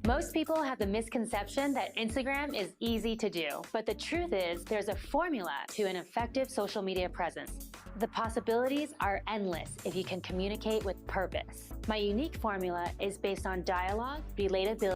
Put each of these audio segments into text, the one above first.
Most people have the misconception that Instagram is easy to do, but the truth is there's a formula to an effective social media presence. The possibilities are endless if you can communicate with purpose. My unique formula is based on dialogue, relatability,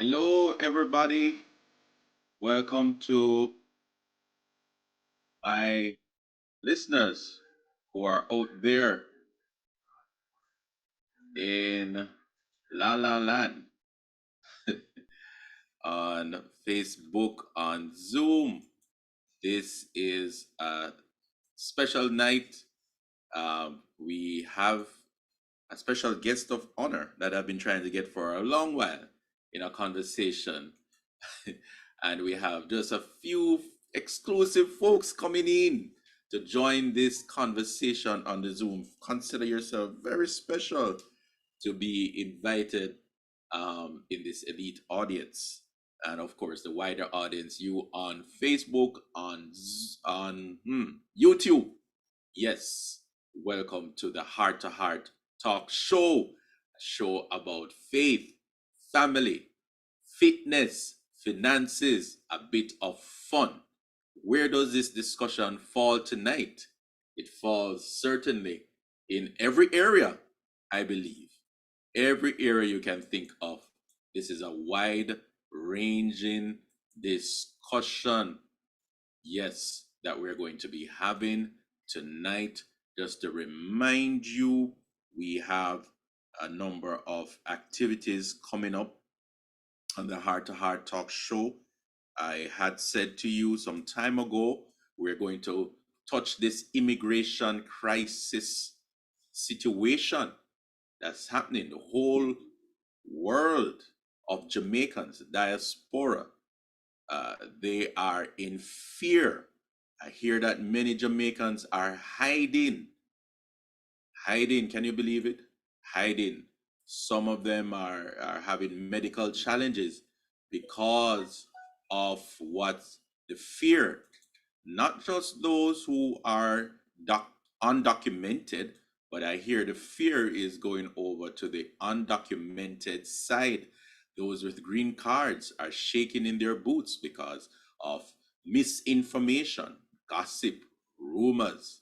Hello, everybody. Welcome to my listeners who are out there in La La Land, on Facebook, on Zoom. This is a special night. We have a special guest of honor that I've been trying to get for a long while in a conversation. And we have just a few exclusive folks coming in to join this conversation on the Zoom. Consider yourself very special to be invited in this elite audience. And of course, the wider audience, you on Facebook, on YouTube. Yes, welcome to the Heart to Heart Talk Show, a show about faith, family, fitness, finances, a bit of fun. Where does this discussion fall tonight? It falls certainly in every area, I believe. Every area you can think of. This is a wide ranging discussion, yes, that we're going to be having tonight. Just to remind you, we have a number of activities coming up on the Heart to Heart Talk Show. I had said to you some time ago, we're going to touch this immigration crisis situation that's happening. The whole world of Jamaicans, diaspora, they are in fear. I hear that many Jamaicans are hiding. Hiding, can you believe it? Hiding. Some of them are having medical challenges because of what the fear. Not just those who are undocumented, but I hear the fear is going over to the undocumented side. Those with green cards are shaking in their boots because of misinformation, gossip, rumors,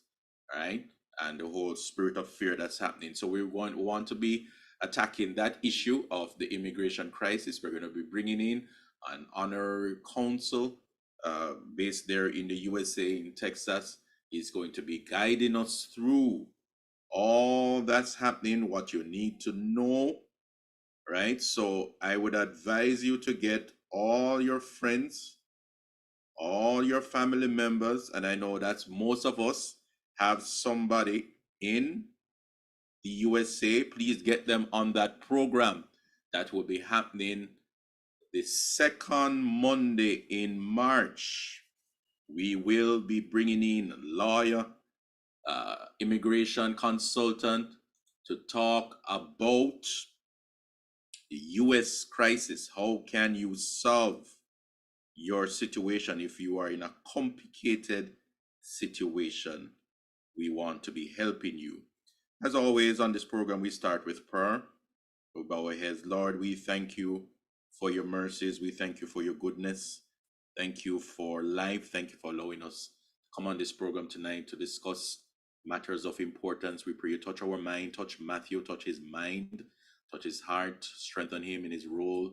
right? And the whole spirit of fear that's happening. So we want to be attacking that issue of the immigration crisis. We're going to be bringing in an honorary counsel based there in the USA, in Texas, is going to be guiding us through all that's happening, what you need to know, right? So I would advise you to get all your friends, all your family members, and I know that's most of us have somebody in the USA. Please get them on that program that will be happening the second Monday in March, we will be bringing in a lawyer, immigration consultant to talk about the US crisis. How can you solve your situation if you are in a complicated situation? We want to be helping you. As always, on this program, we start with prayer. We bow our heads. Lord, we thank you for your mercies. We thank you for your goodness. Thank you for life. Thank you for allowing us to come on this program tonight to discuss matters of importance. We pray you touch our mind, touch Matthew, touch his mind, touch his heart, strengthen him in his role.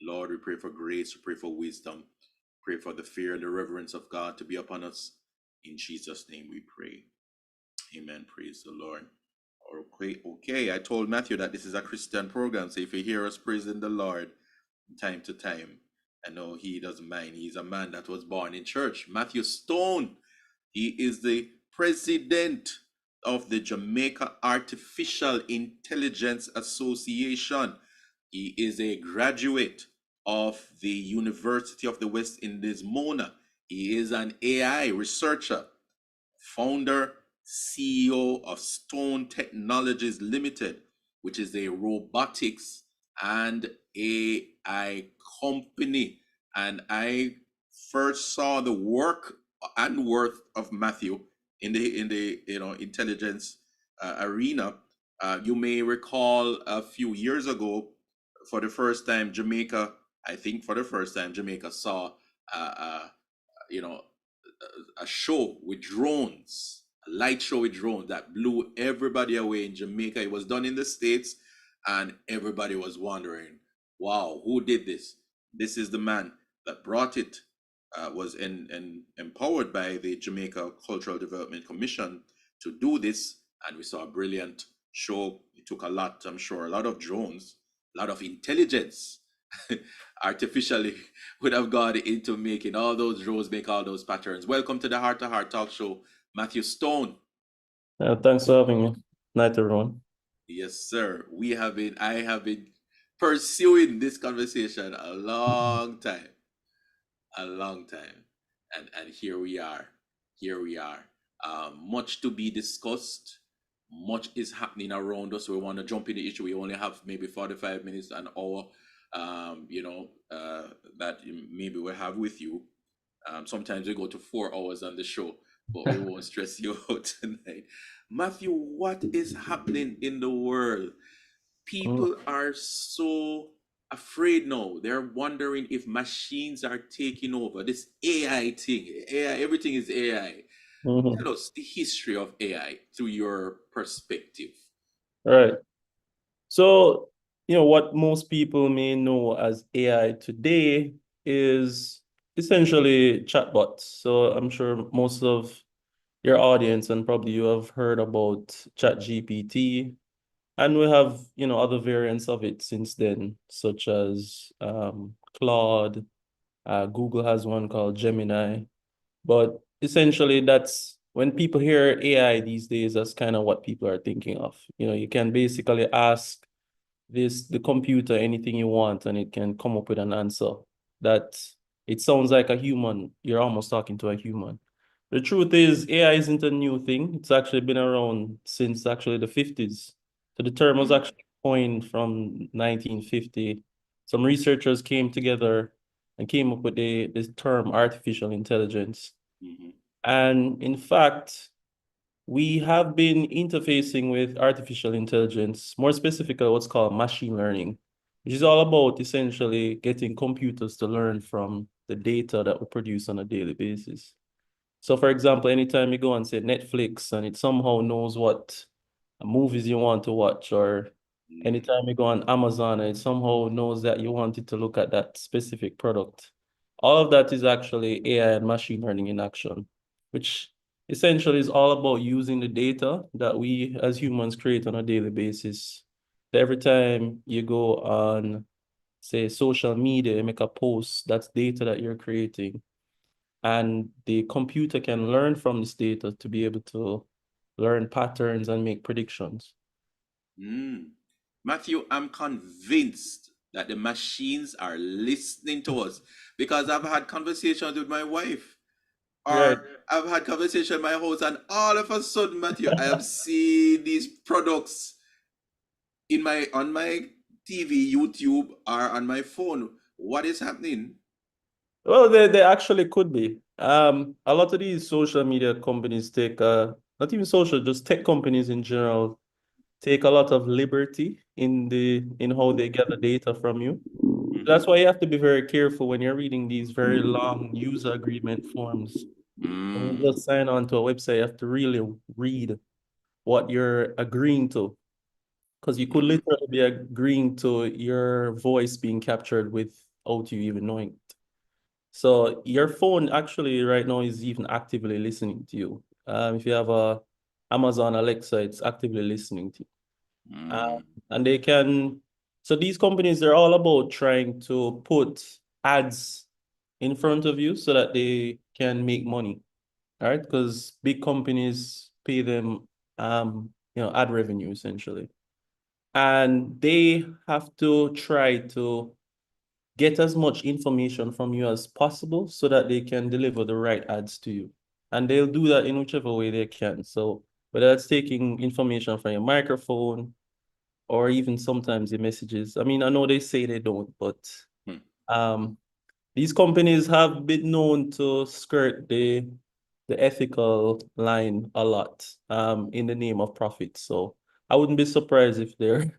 Lord, we pray for grace, we pray for wisdom, pray for the fear and the reverence of God to be upon us. In Jesus' name we pray. Amen. Praise the Lord. Okay. I told Matthew that this is a Christian program, so if you hear us praising the Lord from time to time, I know he doesn't mind. He's a man that was born in church. Matthew Stone, he is the president of the Jamaica Artificial Intelligence Association. He is a graduate of the University of the West Indies, Mona. He is an AI researcher, founder, CEO of Stone Technologies Limited, which is a robotics and AI company. And I first saw the work and worth of Matthew in the intelligence arena. You may recall a few years ago, for the first time, Jamaica saw a show with drones, a light show with drones that blew everybody away in Jamaica. It was done in the States, and everybody was wondering, wow, who did this? This is the man that brought it, was empowered by the Jamaica Cultural Development Commission to do this, and we saw a brilliant show. It took a lot, I'm sure, a lot of drones, a lot of intelligence artificially would have gone into making all those drones make all those patterns. Welcome to the Heart to Heart Talk Show, Matthew Stone. Thanks for having me. Night, everyone. Yes, sir. I have been pursuing this conversation a long time, and here we are. Much to be discussed. Much is happening around us. We want to jump in the issue. We only have maybe 45 minutes, an hour, that maybe we'll have with you. Sometimes we go to 4 hours on the show, but we won't stress you out tonight. Matthew, what is happening in the world? People are so afraid now. They're wondering if machines are taking over. This AI thing, AI, everything is AI. Tell us the history of AI through your perspective. Right. So, what most people may know as AI today is essentially chatbots. So I'm sure most of your audience and probably you have heard about ChatGPT, and we have, other variants of it since then, such as Claude. Google has one called Gemini. But essentially, that's when people hear AI these days, that's kind of what people are thinking of. You can basically ask the computer anything you want, and it can come up with an answer that it sounds like a human. You're almost talking to a human. The truth is, AI isn't a new thing. It's actually been around since actually the 50s. So the term was actually coined from 1950. Some researchers came together and came up with this term artificial intelligence. And in fact, we have been interfacing with artificial intelligence, more specifically what's called machine learning, which is all about essentially getting computers to learn from the data that we produce on a daily basis. So for example, anytime you go and say Netflix and it somehow knows what movies you want to watch, or anytime you go on Amazon and it somehow knows that you wanted to look at that specific product, all of that is actually AI and machine learning in action, which essentially is all about using the data that we as humans create on a daily basis. So every time you go on, say, social media, you make a post, that's data that you're creating. And the computer can learn from this data to be able to learn patterns and make predictions. Matthew, I'm convinced that the machines are listening to us. Because I've had conversations with my wife, Right. or I've had conversation in my house, and all of a sudden, Matthew, I have seen these products in my on my TV, YouTube, or on my phone. What is happening? Well, they actually could be. A lot of these social media companies take not even social, just tech companies in general take a lot of liberty in how they gather data from you. That's why you have to be very careful when you're reading these very long user agreement forms. When you Mm, just sign on to a website, you have to really read what you're agreeing to. Because you could mm, literally be agreeing to your voice being captured without you even knowing it. So your phone actually right now is even actively listening to you. If you have a Amazon Alexa, it's actively listening to you. mm, And they can, so these companies, they're all about trying to put ads in front of you so that they can make money. All right, because big companies pay them ad revenue essentially. And they have to try to get as much information from you as possible so that they can deliver the right ads to you. And they'll do that in whichever way they can. So whether that's taking information from your microphone or even sometimes your messages. I mean, I know they say they don't, but mm. um, these companies have been known to skirt the ethical line a lot in the name of profit. So I wouldn't be surprised if they're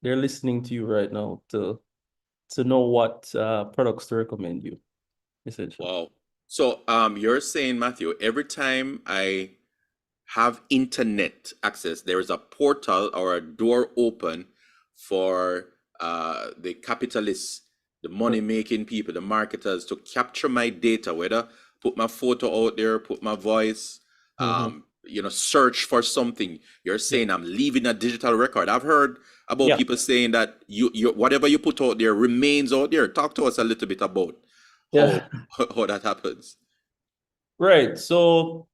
listening to you right now to know what products to recommend you, essentially. Wow. So you're saying, Matthew, every time I have internet access, there is a portal or a door open for the capitalists, the money making people, the marketers to capture my data, whether put my photo out there, put my voice, Mhm. search for something. You're saying I'm leaving a digital record. I've heard about Yeah, people saying that you whatever you put out there remains out there. Talk to us a little bit about how yeah, how that happens. right. So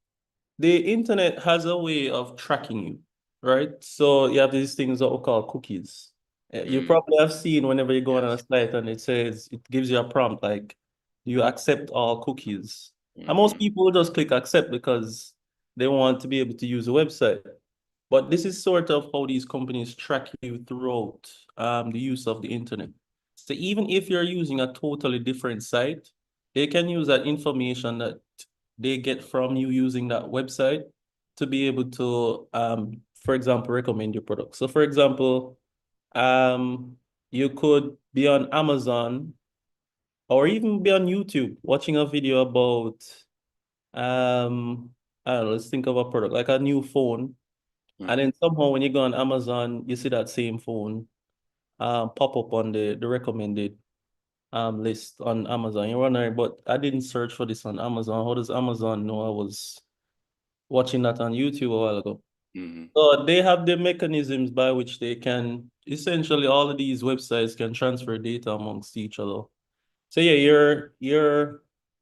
the internet has a way of tracking you, right? So you have these things that we call cookies. You Mm, probably have seen whenever you go on a yes. site and it gives you a prompt like, do you accept all cookies? And most Mm-hmm. people just click accept because they want to be able to use the website. But this is sort of how these companies track you throughout the use of the internet. So even if you're using a totally different site, they can use that information that they get from you using that website to be able to, for example, recommend your product. So for example, you could be on Amazon or even be on YouTube watching a video about, I don't know, let's think of a product like a new phone. And then somehow when you go on Amazon, you see that same phone pop up on the recommended list on Amazon. You're wondering, but I didn't search for this on Amazon. How does Amazon know I was watching that on YouTube a while ago? Mm-hmm. So they have the mechanisms by which they can essentially all of these websites can transfer data amongst each other. So yeah, your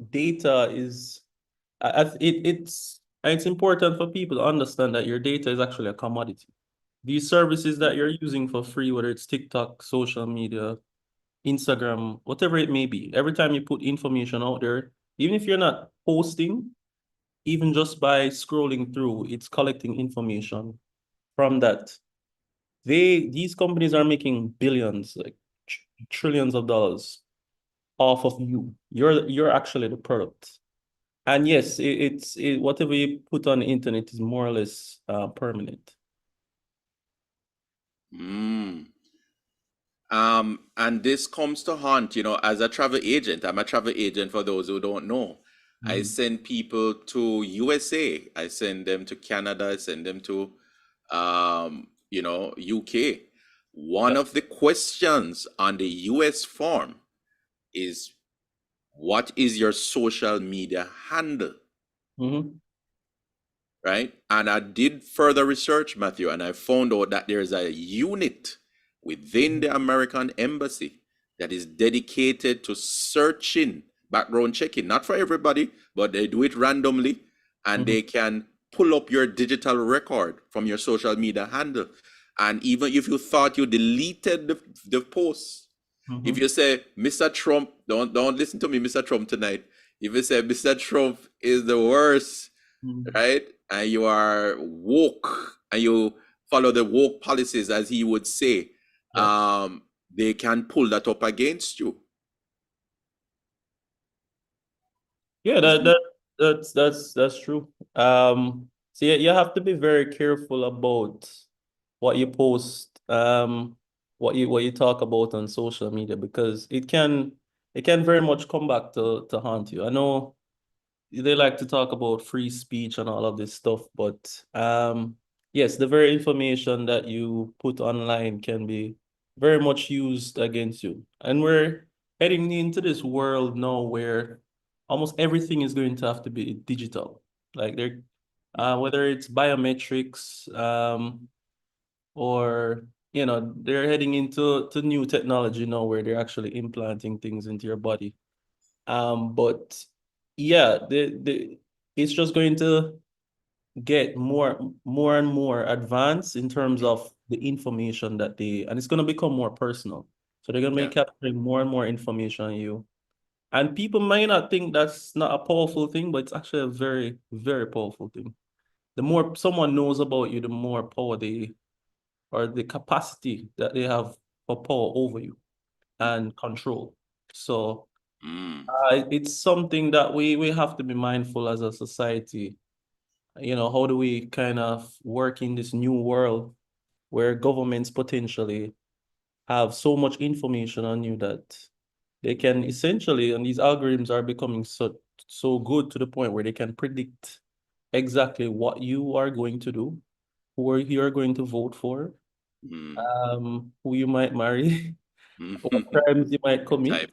data is it's important for people to understand that your data is actually a commodity. These services that you're using for free, whether it's TikTok, social media, Instagram, whatever it may be, every time you put information out there, even if you're not posting, even just by scrolling through, it's collecting information from that. These companies are making billions, like trillions of dollars off of you. You're actually the product. And yes, whatever you put on the internet is more or less permanent. Mm. And this comes to haunt, as a travel agent. I'm a travel agent for those who don't know. I Mm. send people to USA. I send them to Canada. I send them to, UK. One Yeah. of the questions on the US form is, what is your social media handle? Mm-hmm. Right? And I did further research, Matthew, and I found out that there's a unit within the American embassy that is dedicated to searching, background checking, not for everybody, but they do it randomly, and Mm-hmm. they can pull up your digital record from your social media handle. And even if you thought you deleted the post, If you say Mr. Trump, don't listen to me, Mr. Trump tonight. If you say Mr. Trump is the worst, right? And you are woke and you follow the woke policies as he would say, they can pull that up against you. Yeah, that's true. So you have to be very careful about what you post, what you talk about on social media, because it can very much come back to haunt you. I know they like to talk about free speech and all of this stuff, but yes, the very information that you put online can be very much used against you. And we're heading into this world now where almost everything is going to have to be digital. Like whether it's biometrics, or they're heading into new technology now where they're actually implanting things into your body. But yeah, it's just going to get more and more advanced in terms of the information and it's going to become more personal. So they're going to be capturing more and more information on you. And people might not think that's not a powerful thing, but it's actually a very, very powerful thing. The more someone knows about you, the more power or the capacity that they have for power over you and control. So it's something that we have to be mindful as a society. How do we kind of work in this new world where governments potentially have so much information on you that they can essentially, and these algorithms are becoming so good to the point where they can predict exactly what you are going to do, who you are going to vote for, who you might marry, what crimes you might commit. Type.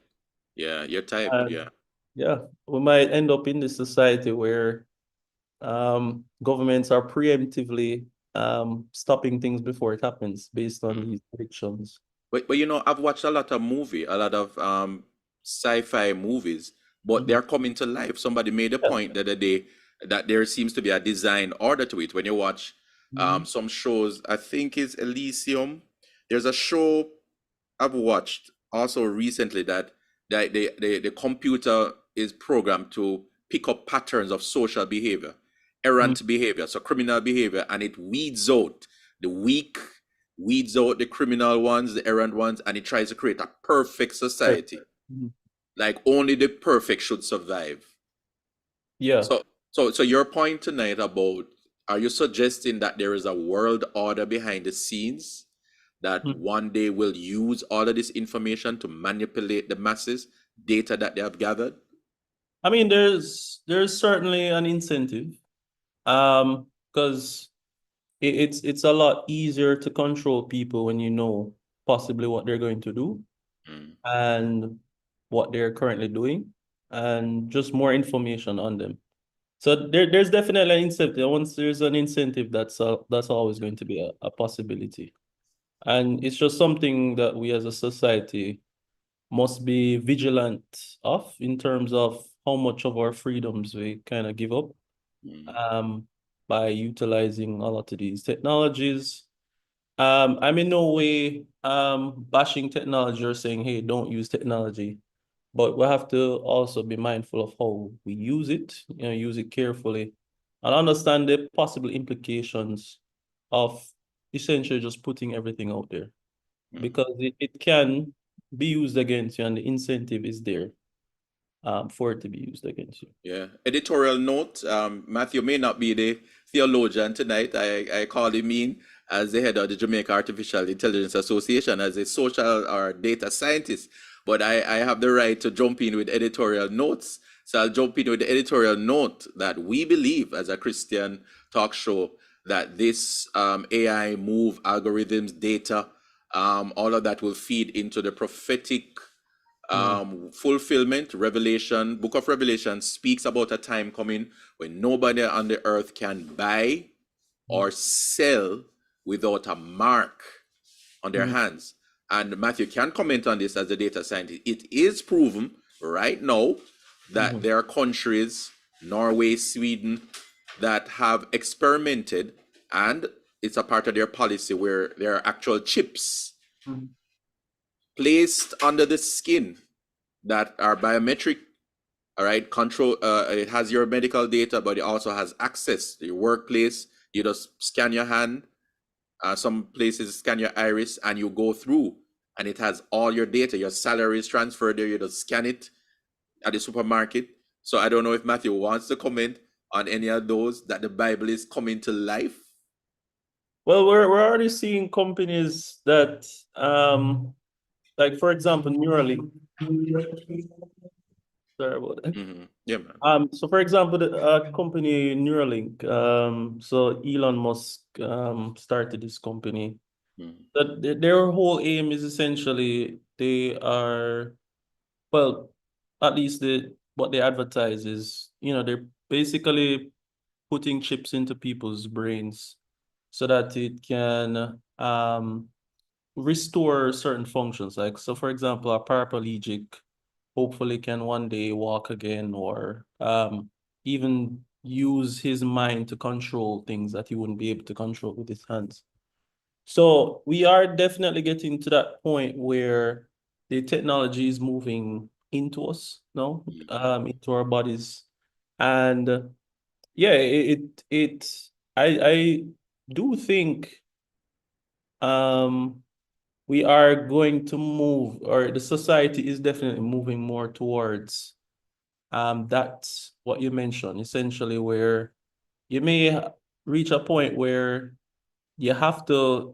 Yeah, your type. And yeah, we might end up in this society where governments are preemptively stopping things before it happens based on these predictions. But I've watched a lot of sci-fi movies, but they're coming to life. Somebody made a point the other day that there seems to be a design order to it. When you watch some shows, I think it's Elysium. There's a show I've watched also recently that the computer is programmed to pick up patterns of social behavior, errant behavior, so criminal behavior, and it weeds out the weak, weeds out the criminal ones, the errant ones, and it tries to create a perfect society. Like only the perfect should survive. Yeah. So your point tonight about, are you suggesting that there is a world order behind the scenes that one day will use all of this information to manipulate the masses, data that they have gathered? I mean, there's certainly an incentive, because it's a lot easier to control people when you know possibly what they're going to do and what they're currently doing, and just more information on them. So there's definitely an incentive. Once there's an incentive, that's always going to be a possibility. And it's just something that we as a society must be vigilant of in terms of how much of our freedoms we kind of give up by utilizing a lot of these technologies. I'm in no way bashing technology or saying, hey, don't use technology. But we have to also be mindful of how we use it, use it carefully, and understand the possible implications of essentially just putting everything out there. Because it can be used against you, and the incentive is there for it to be used against you. Yeah. Editorial note, Matthew may not be the theologian tonight. I call him in as the head of the Jamaica Artificial Intelligence Association as a social or data scientist. But I have the right to jump in with editorial notes. So I'll jump in with the editorial note that we believe as a Christian talk show that this AI move, algorithms, data, all of that will feed into the prophetic fulfillment. Revelation, book of Revelation speaks about a time coming when nobody on the earth can buy or sell without a mark on their hands. And Matthew can comment on this as a data scientist. It is proven right now that there are countries, Norway, Sweden, that have experimented, and it's a part of their policy where there are actual chips placed under the skin that are biometric. All right, control. It has your medical data, but it also has access to your workplace. You just scan your hand. Some places scan your iris, and you go through, and it has all your data. Your salary is transferred there. You just scan it at the supermarket. So I don't know if Matthew wants to comment on any of those that the Bible is coming to life. Well, we're already seeing companies that like for example, Neuralink. Sorry about that. Yeah, man. So for example, the company Neuralink, so Elon Musk started this company. That their whole aim is essentially they are, well, at least what they advertise is, they're basically putting chips into people's brains so that it can restore certain functions. Like, so for example, a paraplegic hopefully can one day walk again, or even use his mind to control things that he wouldn't be able to control with his hands. So we are definitely getting to that point where the technology is moving into us, no, into our bodies. And yeah, I do think we are going to move, or the society is definitely moving more towards that's what you mentioned, essentially, where you may reach a point where you have to,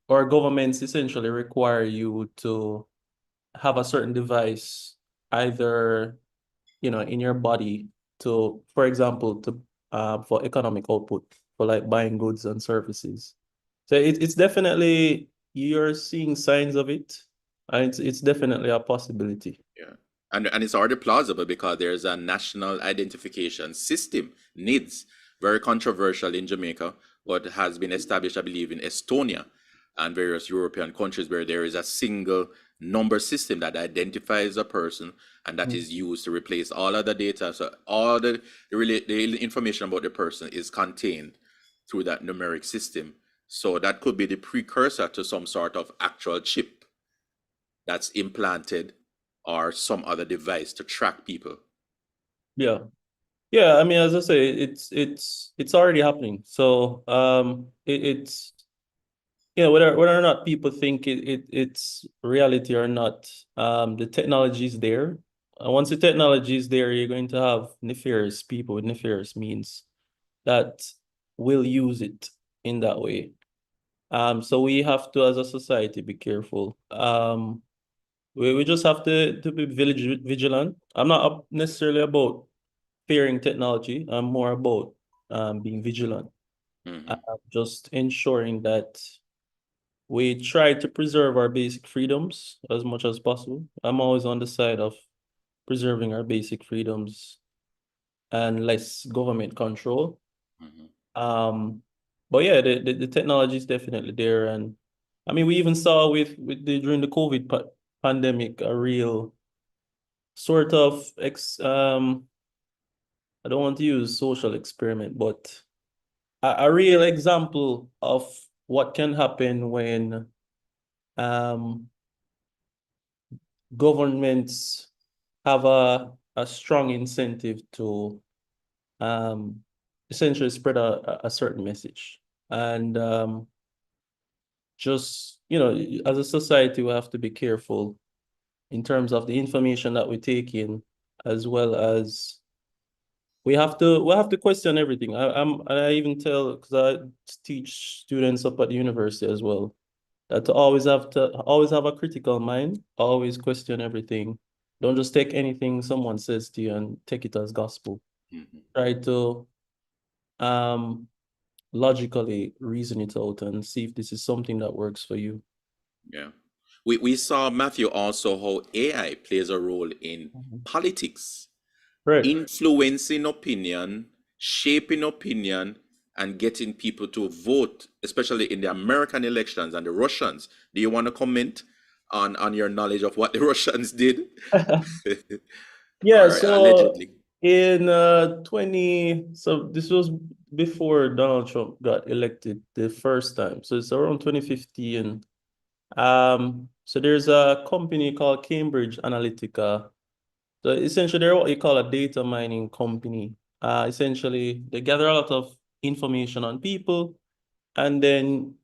or governments essentially require you to have a certain device either, in your body to, for example, to for economic output, for like buying goods and services. So it's definitely, you're seeing signs of it, and it's definitely a possibility. Yeah. And it's already plausible because there's a national identification system, NIDS, very controversial in Jamaica, but has been established, I believe, in Estonia and various European countries where there is a single number system that identifies a person, and that is used to replace all other data. So all the information about the person is contained through that numeric system. So that could be the precursor to some sort of actual chip that's implanted or some other device to track people. Yeah. Yeah, I mean, as I say, it's already happening. So it's whether or not people think it's reality or not, the technology is there. Once the technology is there, you're going to have nefarious people with nefarious means that will use it in that way. So we have to, as a society, be careful. We just have to be vigilant. I'm not necessarily about fearing technology. I'm more about being vigilant. Just ensuring that we try to preserve our basic freedoms as much as possible. I'm always on the side of preserving our basic freedoms and less government control. But yeah, the technology is definitely there, and I mean, we even saw during the COVID pandemic a real sort of I don't want to use social experiment, but a real example of what can happen when governments have a strong incentive to essentially spread a certain message. And just, as a society, we have to be careful in terms of the information that we take in, as well as we have to question everything. I even tell, because I teach students up at the university as well, that to always have a critical mind, always question everything. Don't just take anything someone says to you and take it as gospel. Try to logically reason it out and see if this is something that works for you. Yeah. We saw, Matthew, also how AI plays a role in politics, Right. influencing opinion, shaping opinion, and getting people to vote, especially in the American elections and the Russians. Do you want to comment on your knowledge of what the Russians did? Yeah, Or so allegedly. in so this was before Donald Trump got elected the first time. So it's around 2015. So there's a company called Cambridge Analytica. So essentially, they're what you call a data mining company. Essentially, they gather a lot of information on people, and then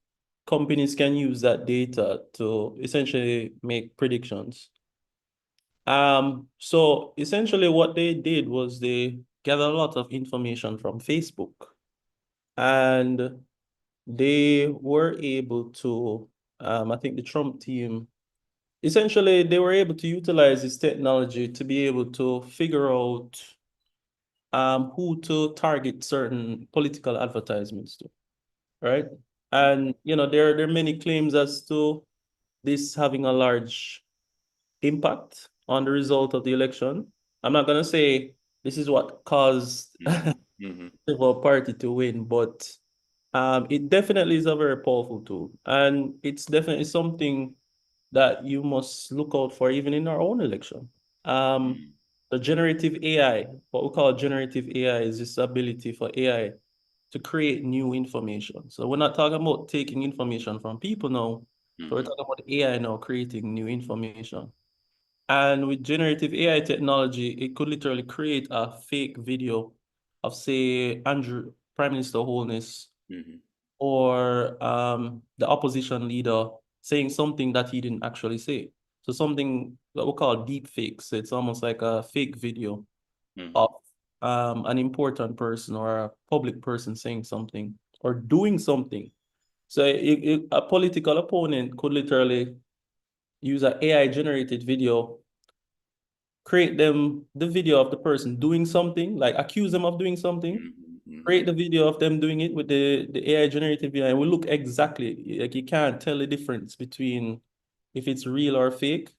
companies can use that data to essentially make predictions. So essentially what they did was they gathered a lot of information from Facebook, and they were able to, I think the Trump team, essentially they were able to utilize this technology to be able to figure out who to target certain political advertisements to, right? And there are many claims as to this having a large impact on the result of the election. I'm not gonna say this is what caused the party to win, but it definitely is a very powerful tool, and it's definitely something that you must look out for even in our own election. The generative AI, what we call generative AI, is this ability for AI to create new information. So we're not talking about taking information from people now. So we're talking about AI now creating new information. And with generative AI technology, it could literally create a fake video of, say, Andrew, Prime Minister Holness, or the opposition leader saying something that he didn't actually say. So something that we call deep fakes. It's almost like a fake video of an important person or a public person saying something or doing something. So a political opponent could literally use an AI generated video, create them the video of the person doing something, like accuse them of doing something, create the video of them doing it with the AI generated video, and will look exactly like you can't tell the difference between if it's real or fake.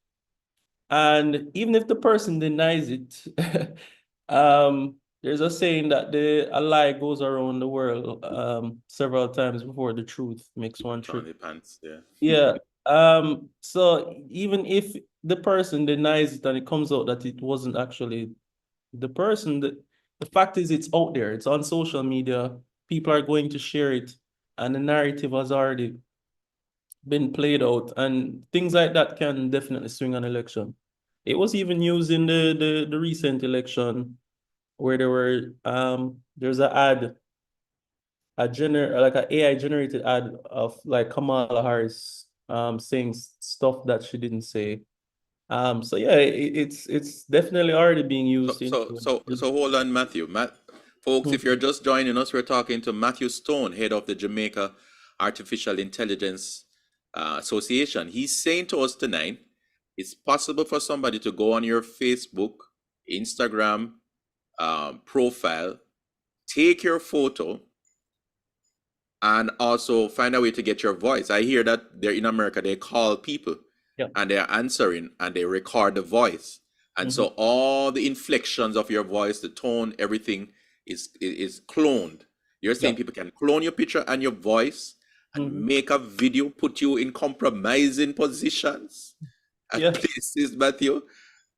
And even if the person denies it, there's a saying that a lie goes around the world several times before the truth makes one trip. Yeah. So even if the person denies it and it comes out that it wasn't actually the person, the fact is it's out there, it's on social media, people are going to share it, and the narrative has already been played out, and things like that can definitely swing an election. It was even used in the recent election where there's an ad, like an AI generated ad of like Kamala Harris saying stuff that she didn't say. So yeah, it's definitely already being used So hold on, Matthew. Folks, if you're just joining us, we're talking to Matthew Stone, head of the Jamaica Artificial Intelligence Association. He's saying to us tonight, it's possible for somebody to go on your Facebook, Instagram profile, take your photo, and also find a way to get your voice. I hear that they're in America, they call people and they're answering and they record the voice. And so all the inflections of your voice, the tone, everything is cloned. You're saying people can clone your picture and your voice and make a video, put you in compromising positions and places, Matthew.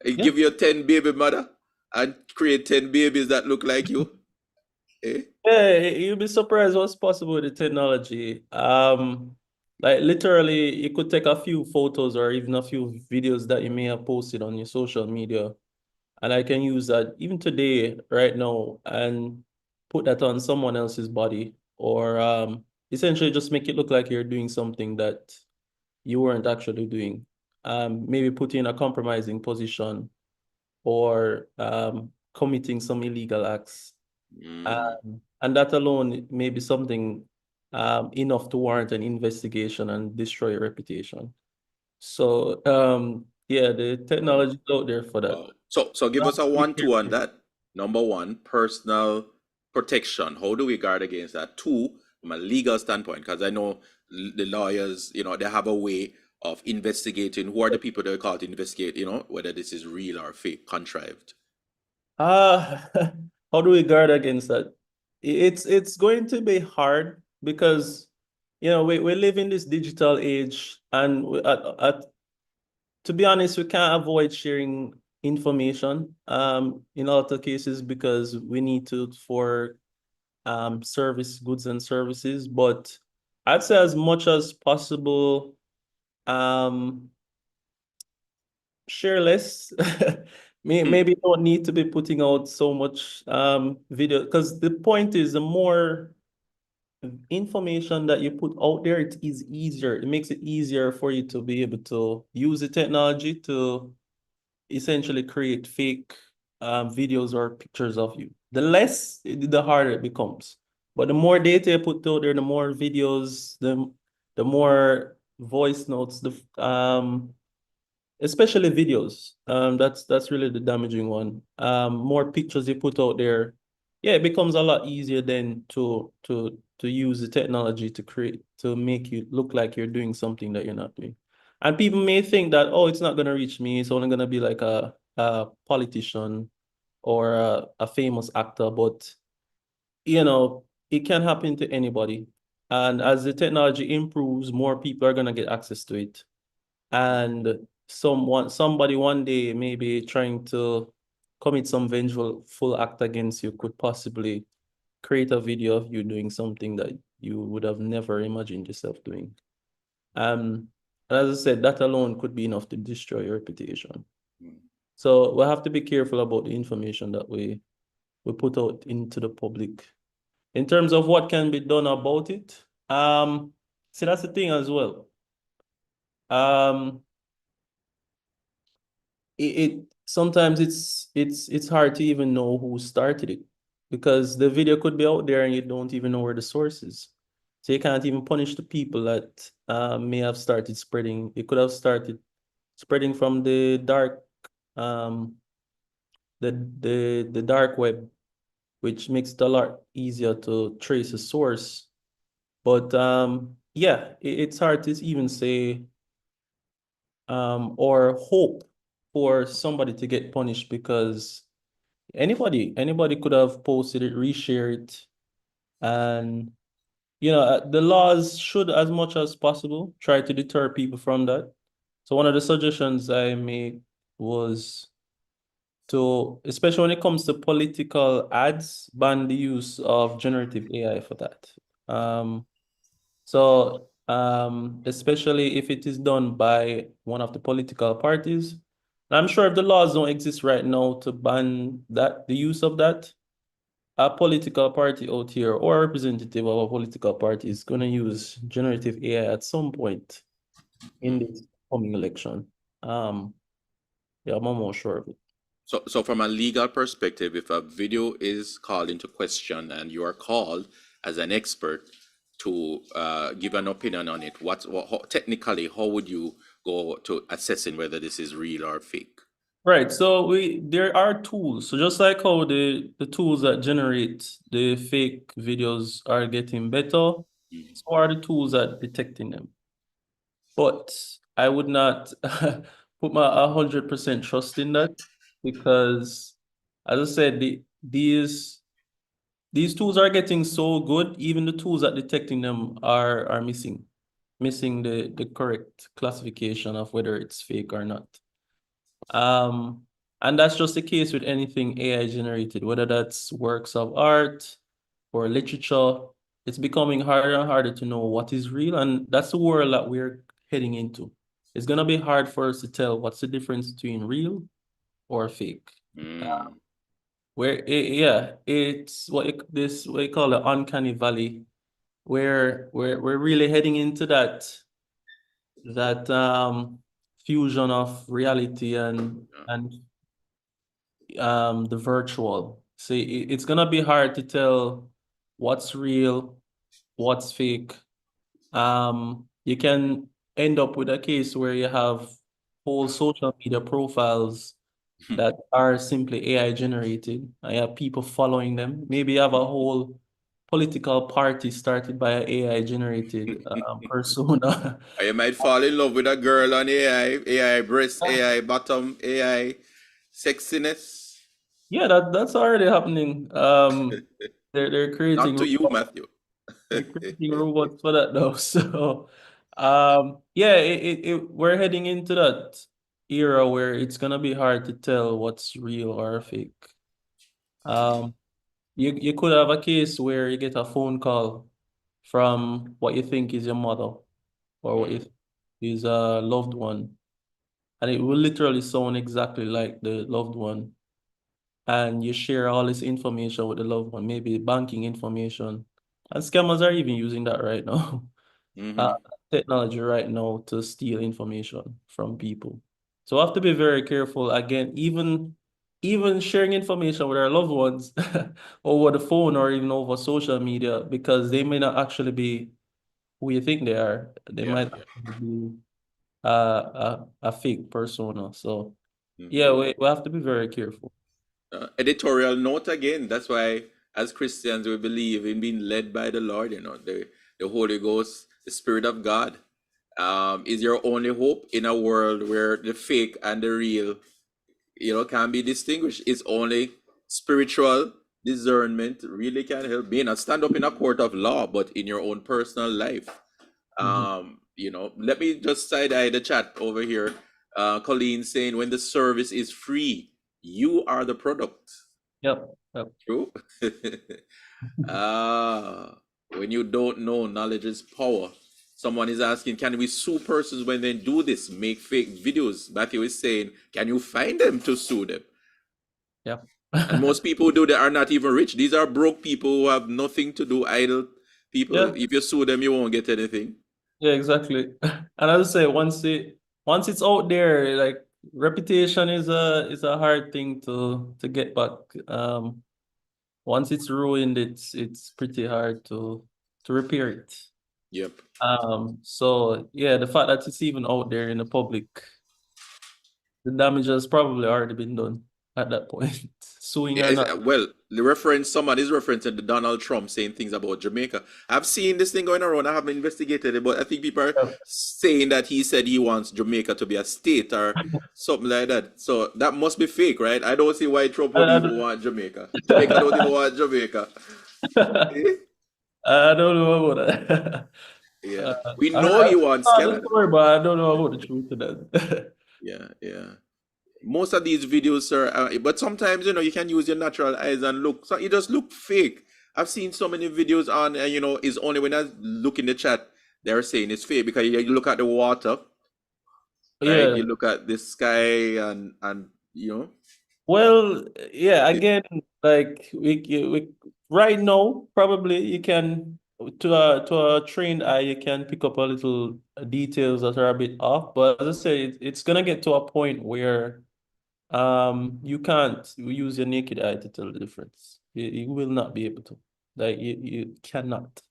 And give you a 10 baby mother and create 10 babies that look like you. Yeah, you'll be surprised what's possible with the technology. Like literally, you could take a few photos or even a few videos that you may have posted on your social media, and I can use that even today, right now, and put that on someone else's body, or essentially just make it look like you're doing something that you weren't actually doing. Maybe put you in a compromising position, or committing some illegal acts. And that alone may be something enough to warrant an investigation and destroy your reputation. So yeah, the technology is out there for that. So give us a 1-2 on that. Number one, personal protection. How do we guard against that? Two, from a legal standpoint, because I know the lawyers, they have a way of investigating who are the people that are called to investigate, whether this is real or fake, contrived. How do we guard against that? It's going to be hard because we live in this digital age, and to be honest, we can't avoid sharing information in a lot of cases because we need to for service goods and services. But I'd say as much as possible, share less. Maybe you don't need to be putting out so much video, because the point is the more information that you put out there, it is easier. It makes it easier for you to be able to use the technology to essentially create fake videos or pictures of you. The less, the harder it becomes. But the more data you put out there, the more videos, the more voice notes, especially videos. That's really the damaging one. More pictures you put out there, yeah, it becomes a lot easier then to use the technology to make you look like you're doing something that you're not doing. And people may think that, oh, it's not gonna reach me, it's only gonna be like a politician or a famous actor, but it can happen to anybody. And as the technology improves, more people are gonna get access to it. And somebody one day maybe trying to commit some vengeful act against you could possibly create a video of you doing something that you would have never imagined yourself doing. And as I said, that alone could be enough to destroy your reputation. So we have to be careful about the information that we put out into the public. In terms of what can be done about it, see, that's the thing as well. Sometimes it's hard to even know who started it, because the video could be out there and you don't even know where the source is. So you can't even punish the people that may have started spreading. It could have started spreading from the dark the dark web, which makes it a lot easier to trace a source. But yeah, it's hard to even say or hope for somebody to get punished, because anybody could have posted it, reshare it, and the laws should, as much as possible, try to deter people from that. So one of the suggestions I made was to, especially when it comes to political ads, ban the use of generative AI for that. So especially if it is done by one of the political parties. I'm sure if the laws don't exist right now to ban the use of that, a political party out here or a representative of a political party is going to use generative AI at some point in this coming election. Yeah, I'm almost sure of it. So from a legal perspective, if a video is called into question and you are called as an expert to give an opinion on it, technically, how would you go to assessing whether this is real or fake? Right. So there are tools. So just like how the tools that generate the fake videos are getting better, so are the tools at detecting them. But I would not put my 100% trust in that, because, as I said, these tools are getting so good, even the tools at detecting them are missing the correct classification of whether it's fake or not. And that's just the case with anything AI generated, whether that's works of art or literature. It's becoming harder and harder to know what is real, and that's the world that we're heading into. It's gonna be hard for us to tell what's the difference between real or fake. It's what you call the uncanny valley, where we're really heading into that fusion of reality and the virtual. So it's gonna be hard to tell what's real, what's fake. You can end up with a case where you have whole social media profiles that are simply AI generated. I have people following them. Maybe you have a whole political party started by an AI generated persona. Or you might fall in love with a girl on AI breast, AI bottom, AI sexiness. Yeah, that's already happening. They're creating Not to you, Matthew. they're creating robots for that now. So yeah, we're heading into that era where it's gonna be hard to tell what's real or fake. You could have a case where you get a phone call from what you think is your mother, or what you think his loved one, and it will literally sound exactly like the loved one. And you share all this information with the loved one, maybe banking information. And scammers are even using that right now. Mm-hmm. Technology right now to steal information from people. So we have to be very careful. Again, even sharing information with our loved ones over the phone or even over social media, because they may not actually be who you think they are. They Yeah, might yeah. actually be a fake persona. So yeah, Mm-hmm. we have to be very careful. Editorial note again. That's why, as Christians, we believe in being led by the Lord. The Holy Ghost, the Spirit of God, is your only hope in a world where the fake and the real, can be distinguished. It's only spiritual discernment really can help me not stand up in a court of law, but in your own personal life. Let me just side eye the chat over here. Colleen saying, when the service is free, you are the product. Yep. Yep. True. When you don't know, knowledge is power. Someone is asking, can we sue persons when they do this, make fake videos? Matthew is saying, can you find them to sue them? Yep. And most people who do that are not even rich. These are broke people who have nothing to do, idle people. Yeah. If you sue them, you won't get anything. Yeah, exactly. And as I say, once it's out there, like reputation is a hard thing to get back. Once it's ruined, it's pretty hard to repair it. Yep. So yeah, the fact that it's even out there in the public, the damage has probably already been done at that point. Suing or not. Well, someone is referencing the Donald Trump saying things about Jamaica. I've seen this thing going around. I haven't investigated it, but I think people are Yeah. saying that he said he wants Jamaica to be a state or something like that. So that must be fake, right? I don't see why Trump would even want Jamaica. Jamaica don't even want Jamaica. Eh? I don't know about that. Yeah, we I know he wants saw the Canada. story, but I don't know about the truth of that. Yeah, yeah. Most of these videos, sir, but sometimes you can use your natural eyes and look. So it just look fake. I've seen so many videos on, and it's only when I look in the chat they're saying it's fake because you look at the water, right? Yeah. You look at the sky and Well, yeah, again, like we right now, probably you can to a trained eye, you can pick up a little details that are a bit off. But as I say, it's gonna get to a point where you can't use your naked eye to tell the difference. You will not be able to. Like you cannot.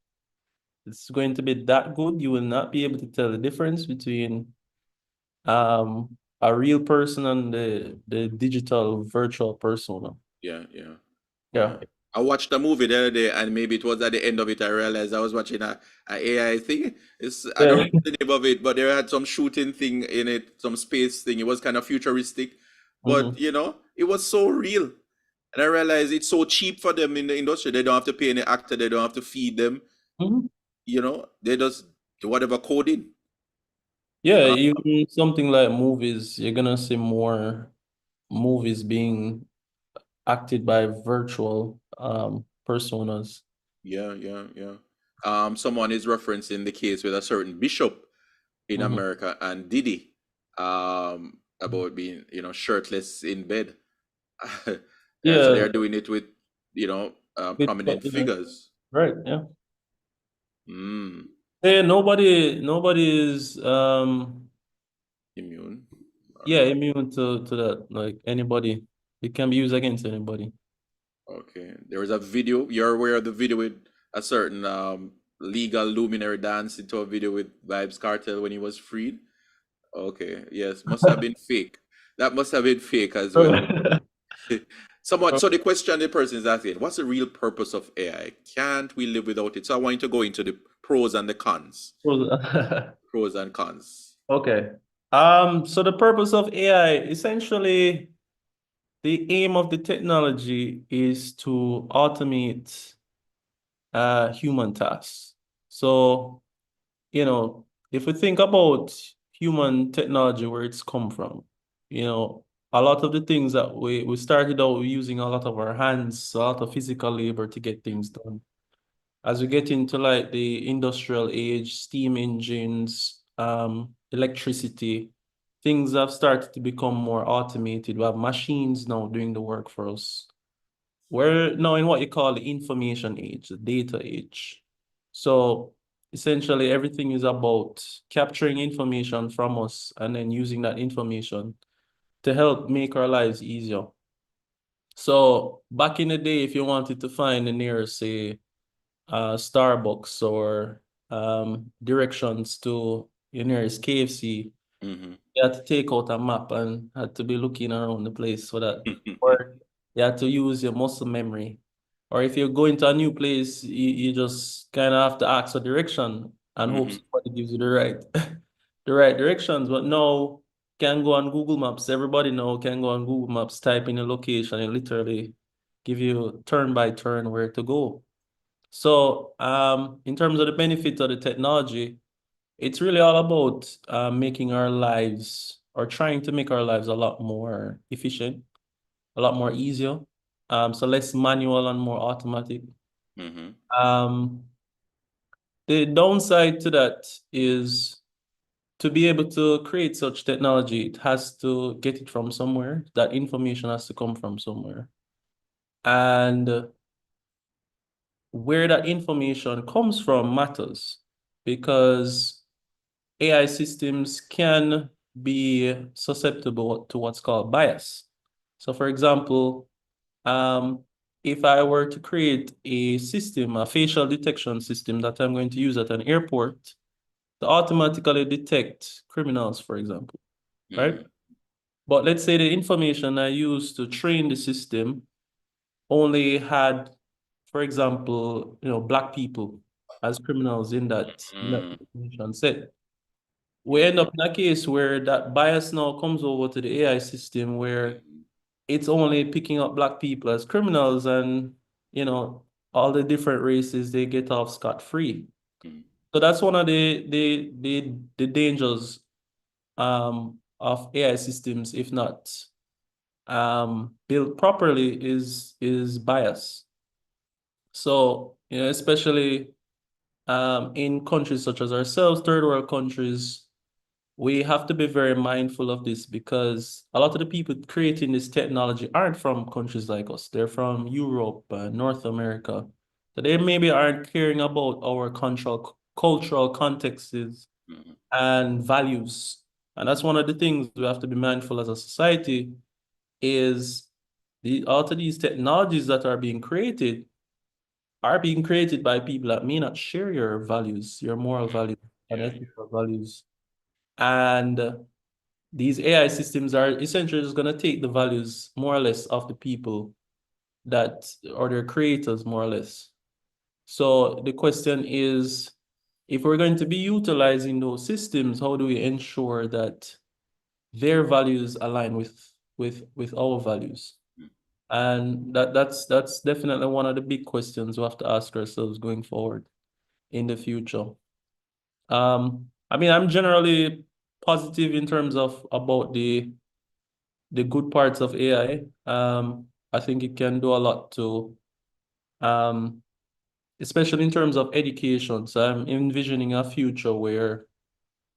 It's going to be that good. You will not be able to tell the difference between a real person and the digital virtual persona. yeah, yeah. Yeah. I watched a movie the other day, and maybe it was at the end of it I realized I was watching a AI thing. I don't Yeah. remember the name of it, but there had some shooting thing in it, some space thing. It was kind of futuristic, but it was so real. And I realized it's so cheap for them in the industry. They don't have to pay any actor, they don't have to feed them. Mhm. They just do whatever coding. Yeah, Uh, even something like movies, you're gonna see more movies being acted by virtual personas. yeah, yeah, yeah. Someone is referencing the case with a certain bishop in Mhm. America and Diddy, about being, shirtless in bed. So Yeah, they're doing it with, with prominent figures. right, yeah. Mm, Yeah, nobody is immune. yeah, immune to that. Like anybody, it can be used against anybody. Okay. There was a video. You're aware of the video with a certain legal luminary dance into a video with Vibes Cartel when he was freed? Okay. Yes. Must have been fake. That must have been fake as well. So the question the person is asking, what's the real purpose of AI? Can't we live without it? So I want you to go into the pros and the cons. Pros and cons. Okay. So the purpose of AI, essentially, the aim of the technology is to automate human tasks. So, if we think about human technology, where it's come from, a lot of the things that we started out using a lot of our hands, a lot of physical labor to get things done. As we get into like the industrial age, steam engines, electricity, things have started to become more automated. We have machines now doing the work for us. We're now in what you call the information age, the data age. So essentially everything is about capturing information from us and then using that information to help make our lives easier. So back in the day, if you wanted to find the nearest, say, Starbucks or directions to your nearest KFC, Mm-hmm. you had to take out a map and had to be looking around the place for that. Or you had to use your muscle memory. Or if you're going to a new place, you just kind of have to ask for direction and hope Mm-hmm. somebody gives you the right the right directions. But now can go on Google Maps. Everybody now can go on Google Maps, type in a location and literally give you turn by turn where to go. So in terms of the benefits of the technology, it's really all about making our lives or trying to make our lives a lot more efficient, a lot more easier. So less manual and more automatic. Mm-hmm. The downside to that is to be able to create such technology, it has to get it from somewhere. That information has to come from somewhere. And where that information comes from matters because AI systems can be susceptible to what's called bias. So for example, if I were to create a system, a facial detection system that I'm going to use at an airport to automatically detect criminals, for example, right? Mm-hmm. But let's say the information I used to train the system only had, for example, Black people as criminals in that information set. We end up in a case where that bias now comes over to the AI system where it's only picking up Black people as criminals and, you know, all the different races, they get off scot-free. Mm-hmm. So that's one of the dangers of AI systems, if not built properly, is bias. So, especially in countries such as ourselves, third world countries, we have to be very mindful of this because a lot of the people creating this technology aren't from countries like us. They're from Europe, North America. So they maybe aren't caring about our cultural contexts Mm-hmm. and values. And that's one of the things we have to be mindful as a society is all of these technologies that are being created by people that may not share your values, your moral values and Yeah. ethical values. And these AI systems are essentially just going to take the values more or less of the people or their creators, more or less. So the question is, if we're going to be utilizing those systems, how do we ensure that their values align with our values? And that's definitely one of the big questions we have to ask ourselves going forward in the future. I mean, I'm generally positive in terms of about the good parts of AI. I think it can do a lot to, um, especially in terms of education. So I'm envisioning a future where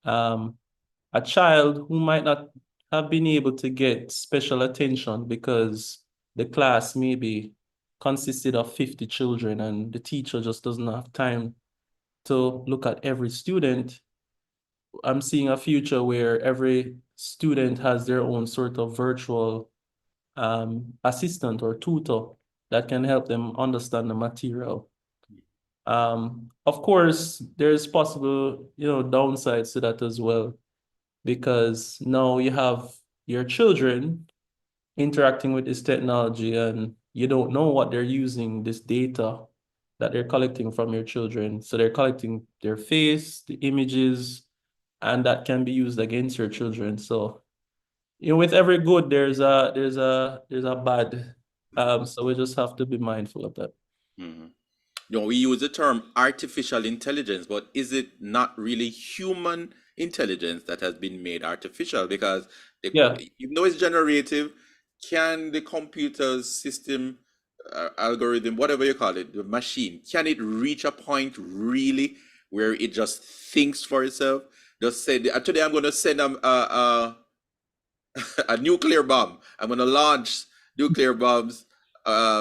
um, a child who might not have been able to get special attention because the class maybe consisted of 50 children and the teacher just doesn't have time to look at every student. I'm seeing a future where every student has their own sort of virtual assistant or tutor that can help them understand the material. Of course, there's possible, downsides to that as well, because now you have your children interacting with this technology and you don't know what they're using this data that they're collecting from your children. So they're collecting their face, the images, and that can be used against your children. So, with every good, there's a bad. So we just have to be mindful of that. Mm-hmm. We use the term artificial intelligence, but is it not really human intelligence that has been made artificial? Because Yeah. even though it's generative, can the computer's system, algorithm, whatever you call it, the machine, can it reach a point really where it just thinks for itself? Just say today I'm going to send a nuclear bomb. I'm going to launch nuclear bombs,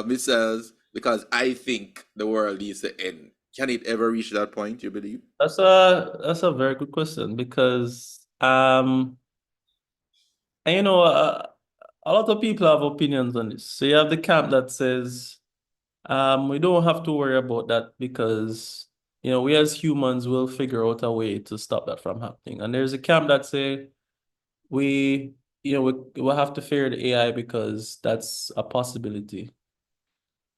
missiles, because I think the world needs to end. Can it ever reach that point, you believe? That's a very good question because and a lot of people have opinions on this. So you have the camp that says we don't have to worry about that because we as humans will figure out a way to stop that from happening. And there's a camp that say we we'll have to fear the AI because that's a possibility.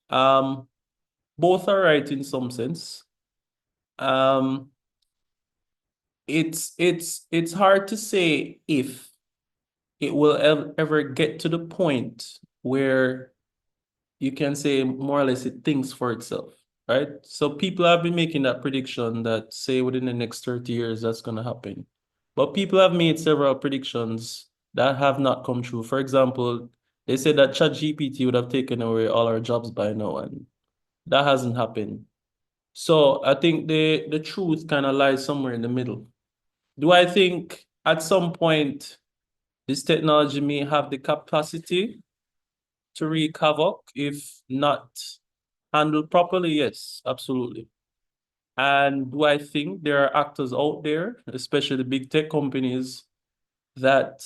Both are right in some sense. It's hard to say if it will ever get to the point where you can say more or less it thinks for itself, right? So people have been making that prediction that say within the next 30 years that's going to happen. But people have made several predictions that have not come true. For example, they said that ChatGPT would have taken away all our jobs by now, and that hasn't happened. So I think the truth kind of lies somewhere in the middle. Do I think at some point this technology may have the capacity to wreak havoc if not handled properly? Yes, absolutely. And do I think there are actors out there, especially the big tech companies, that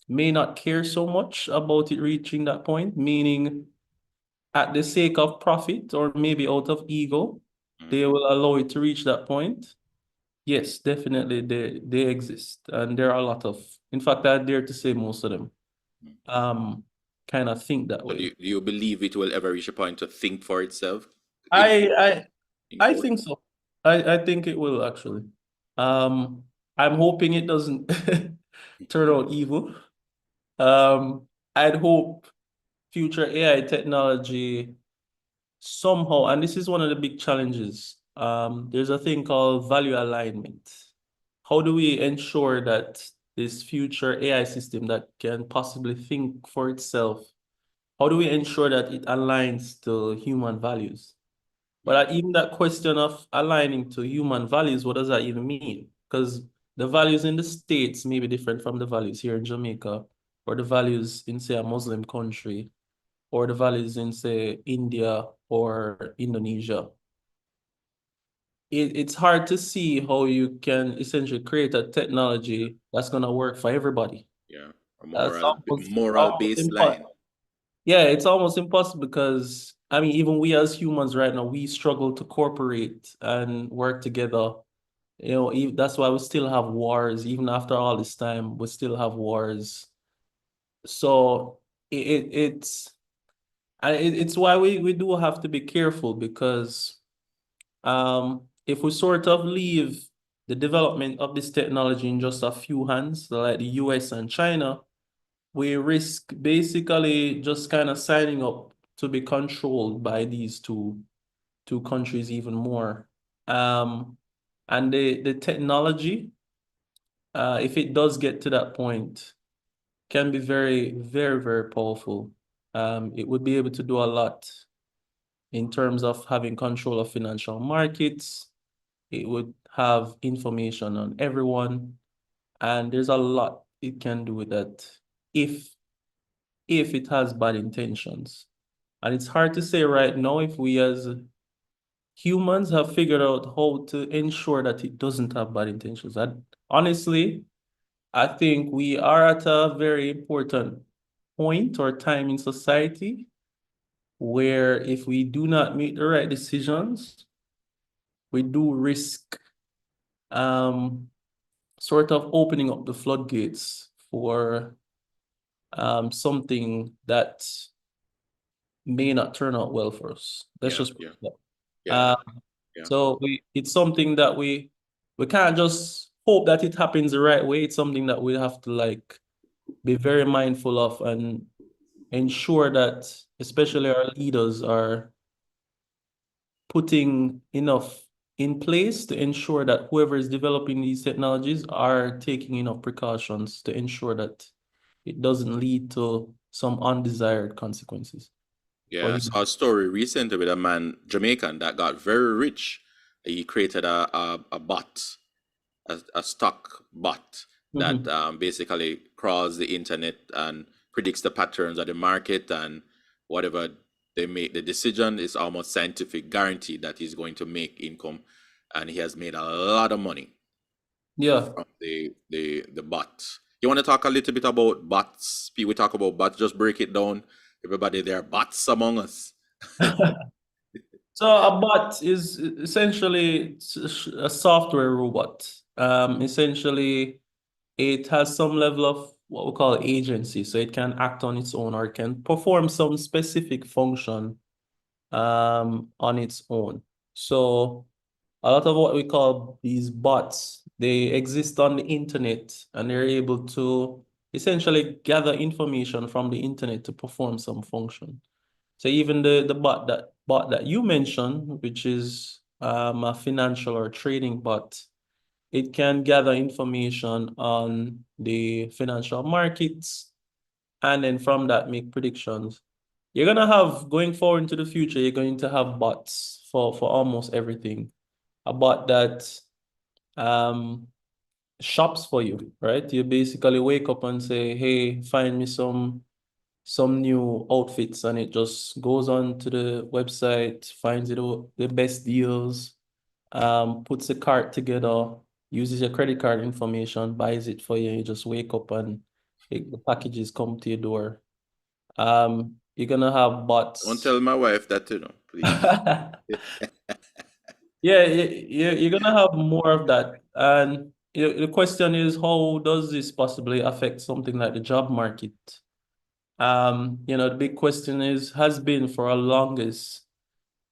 may not care so much about it reaching that point, meaning at the sake of profit or maybe out of ego, they will allow it to reach that point? Yes, definitely they exist. And there are a lot of, in fact, I dare to say most of them kind of think that So way. do you believe it will ever reach a point to think for itself? I think so. I think it will actually. I'm hoping it doesn't turn out evil. I'd hope future AI technology somehow, and this is one of the big challenges. There's a thing called value alignment. How do we ensure that this future AI system that can possibly think for itself, how do we ensure that it aligns to human values? But even that question of aligning to human values, what does that even mean? Because the values in the States may be different from the values here in Jamaica, or the values in, say, a Muslim country, or the values in, say, India or Indonesia. It's hard to see how you can essentially create a technology that's going to work for everybody. Yeah, a That's moral baseline. Yeah, it's almost impossible because I mean, even we as humans right now, we struggle to cooperate and work together. That's why we still have wars. Even after all this time, we still have wars. So it's it's why we do have to be careful because if we sort of leave the development of this technology in just a few hands, like the US and China, we risk basically just kind of signing up to be controlled by these two countries even more. And the technology, if it does get to that point, can be very, very, very powerful. It would be able to do a lot in terms of having control of financial markets. It would have information on everyone, and there's a lot it can do with that if it has bad intentions. And it's hard to say right now if we as humans have figured out how to ensure that it doesn't have bad intentions. And honestly, I think we are at a very important point or time in society where if we do not make the right decisions, we do risk sort of opening up the floodgates for something that may not turn out well for us. Let's just put it that. Yeah. So it's something that we can't just hope that it happens the right way. It's something that we have to like be very mindful of and ensure that especially our leaders are putting enough in place to ensure that whoever is developing these technologies are taking enough precautions to ensure that it doesn't lead to some undesired consequences. Yeah, I saw a story recently with a man, Jamaican, that got very rich. He created a bot a stock bot that basically crawls the internet and predicts the patterns of the market, and whatever they make the decision is almost scientific guarantee that he's going to make income, and he has made a lot of money Yeah. from the bot. You want to talk a little bit about bots? We talk about bots, just break it down. Everybody, there are bots among us. So a bot is essentially a software robot. Essentially, it has some level of what we call agency, so it can act on its own or it can perform some specific function on its own. So a lot of what we call these bots, they exist on the internet and they're able to essentially gather information from the internet to perform some function. So even the bot that you mentioned, which is a financial or trading bot, it can gather information on the financial markets and then from that make predictions. You're gonna have, going forward into the future, you're going to have bots for almost everything. A bot that shops for you, right? You basically wake up and say, hey, find me some new outfits, and it just goes on to the website, finds it the best deals, puts a cart together, uses your credit card information, buys it for you. You just wake up and the packages come to your door. You're gonna have bots. Don't tell my wife that, please. Yeah, you're gonna have more of that. And the question is, how does this possibly affect something like the job market? The big question has been for our longest,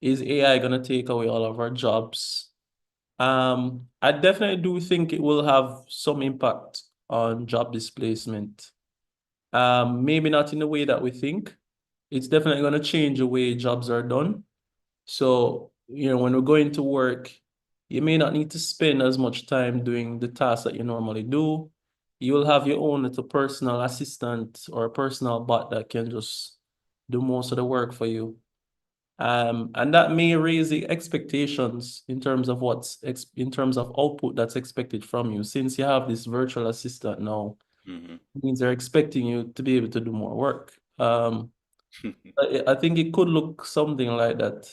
is AI gonna take away all of our jobs? I definitely do think it will have some impact on job displacement. Maybe not in the way that we think. It's definitely gonna change the way jobs are done. So, when we're going to work, you may not need to spend as much time doing the tasks that you normally do. You will have your own little personal assistant or a personal bot that can just do most of the work for you. And that may raise the expectations in terms of in terms of output that's expected from you. Since you have this virtual assistant now, it means they're expecting you to be able to do more work. I think it could look something like that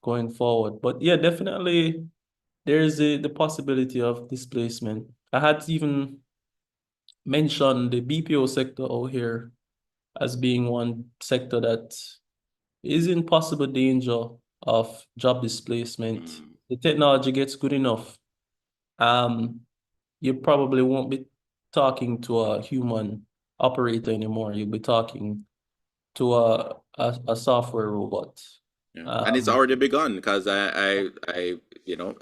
going forward. But yeah, definitely there's the possibility of displacement. I had to even mention the BPO sector out here as being one sector that is in possible danger of job displacement. The technology gets good enough, you probably won't be talking to a human operator anymore. You'll be talking to a software robot. Yeah. And it's already begun, because I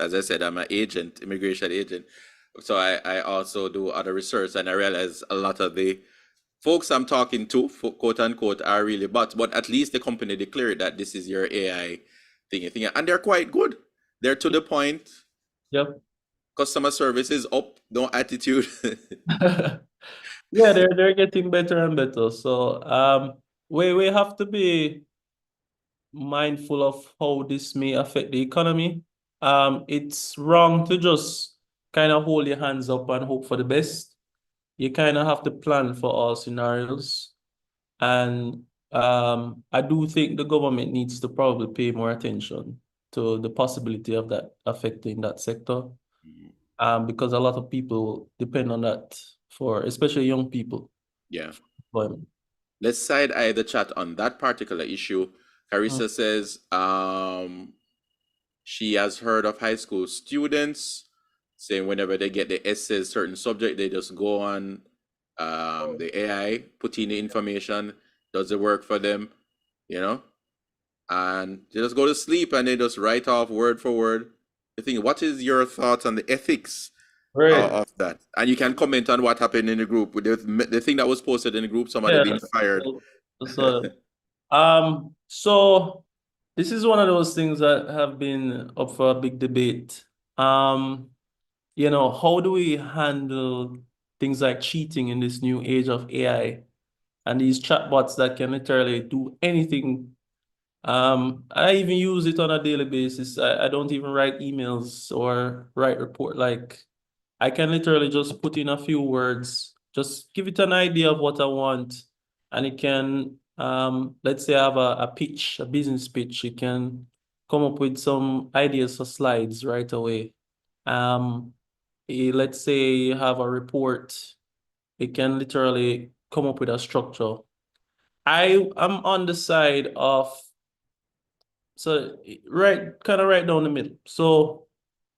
as I said, I'm an agent, immigration agent. So I also do other research, and I realize a lot of the folks I'm talking to, quote unquote, are really bots, but at least the company declared that this is your AI thing, and they're quite good. They're to the point. Yep. Customer service is up, no attitude. Yeah, they're getting better and better. So we have to be mindful of how this may affect the economy. It's wrong to just kind of hold your hands up and hope for the best. You kind of have to plan for all scenarios. And I do think the government needs to probably pay more attention to the possibility of that affecting that sector. Because a lot of people depend on that, for especially young people. Yeah. But let's side-eye the chat on that particular issue. Carissa says she has heard of high school students saying whenever they get the essays, certain subject, they just go on the AI, put in the information, does the work for them, and they just go to sleep and they just write off word for word. I think, what is your thoughts on the ethics of that? And you can comment on what happened in the group. The thing that was posted in the group, somebody being fired. So this is one of those things that have been up for a big debate. How do we handle things like cheating in this new age of AI and these chatbots that can literally do anything I even use it on a daily basis. I don't even write emails or write report. Like I can literally just put in a few words, just give it an idea of what I want, and it can, let's say I have a pitch, a business pitch, it can come up with some ideas for slides right away. Let's say you have a report, it can literally come up with a structure. I am on the side of, so kind of right down the middle. So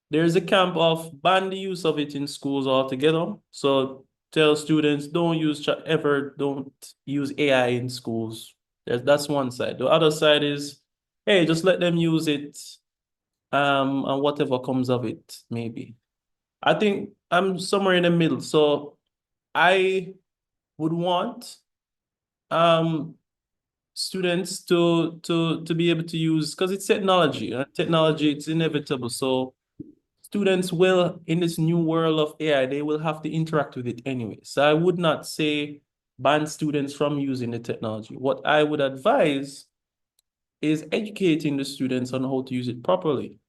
there's a camp of ban the use of it in schools altogether. So tell students don't don't use AI in schools. That's one side. The other side is, hey, just let them use it, and whatever comes of it, maybe. I think I'm somewhere in the middle. So I would want um students to be able to use, because it's technology. Technology, it's inevitable. So students will, in this new world of AI, they will have to interact with it anyway. So I would not say ban students from using the technology. What I would advise is educating the students on how to use it properly.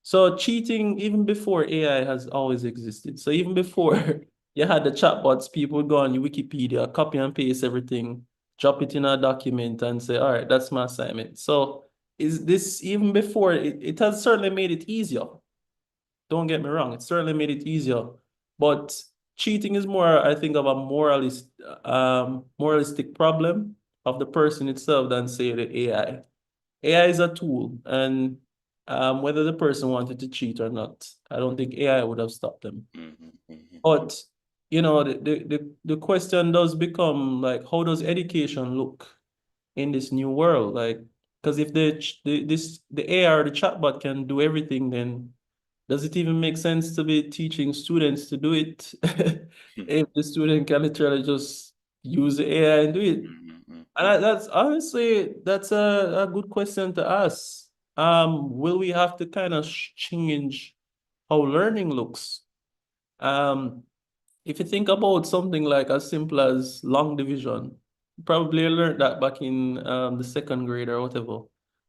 So cheating, even before AI, has always existed. So even before you had the chatbots, people would go on your Wikipedia, copy and paste everything, drop it in a document and say, all right, that's my assignment. So is this, even before, it has certainly made it easier. Don't get me wrong, it certainly made it easier. But cheating is more, I think, of a moralistic problem of the person itself than, say, the AI. AI is a tool, and whether the person wanted to cheat or not, I don't think AI would have stopped them. But the question does become, like, how does education look in this new world? Like, because if the AI or the chatbot can do everything, then does it even make sense to be teaching students to do it if the student can literally just use the AI and do it? And that's honestly, that's a good question to ask. Will we have to kind of change how learning looks? Um, if you think about something like as simple as long division, probably learned that back in the second grade or whatever.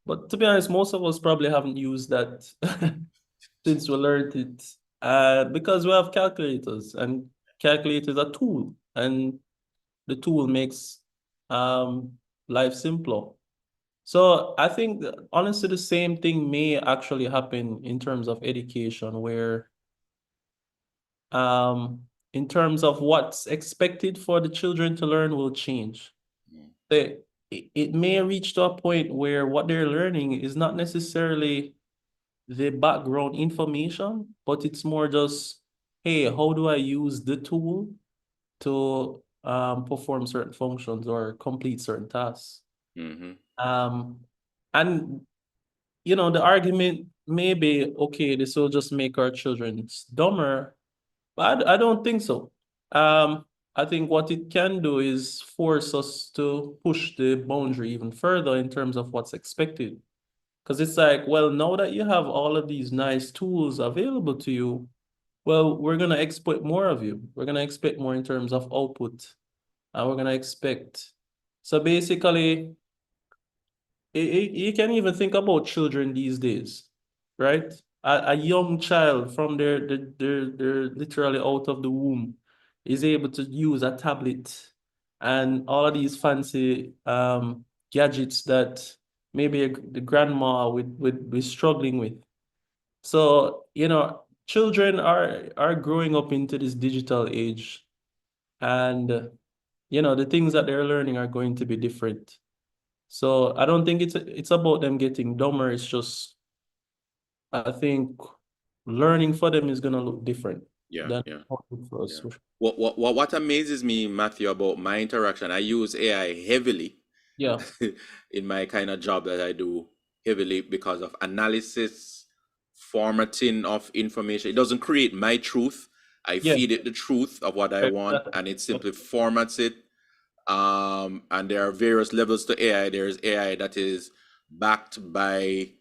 But to be honest, most of us probably haven't used that since we learned it. Because we have calculators, and calculators are tool, and the tool makes um life simpler. So I think honestly the same thing may actually happen in terms of education, where in terms of what's expected for the children to learn will change. It may reach to a point where what they're learning is not necessarily the background information, but it's more just, hey, how do I use the tool to perform certain functions or complete certain tasks? Um, and the argument may be, okay, this will just make our children dumber, but I don't think so. I think what it can do is force us to push the boundary even further in terms of what's expected. Because it's like, well, now that you have all of these nice tools available to you, well, we're going to expect more of you. We're going to expect more in terms of output. And we're going to expect. So basically, you can even think about children these days, right? A young child from they're literally out of the womb is able to use a tablet and all of these fancy gadgets that maybe the grandma would be struggling with. So, children are growing up into this digital age, and the things that they're learning are going to be different. So I don't think it's about them getting dumber. It's just, I think learning for them is gonna look different Yeah, than yeah. how it look for us. Yeah. What amazes me, Matthew, about my interaction, I use AI heavily Yeah, in my kind of job that I do heavily because of analysis, formatting of information. It doesn't create my truth. I yeah, feed it the truth of what I want, exactly. and it simply formats it. And there are various levels to AI. There's AI that is backed by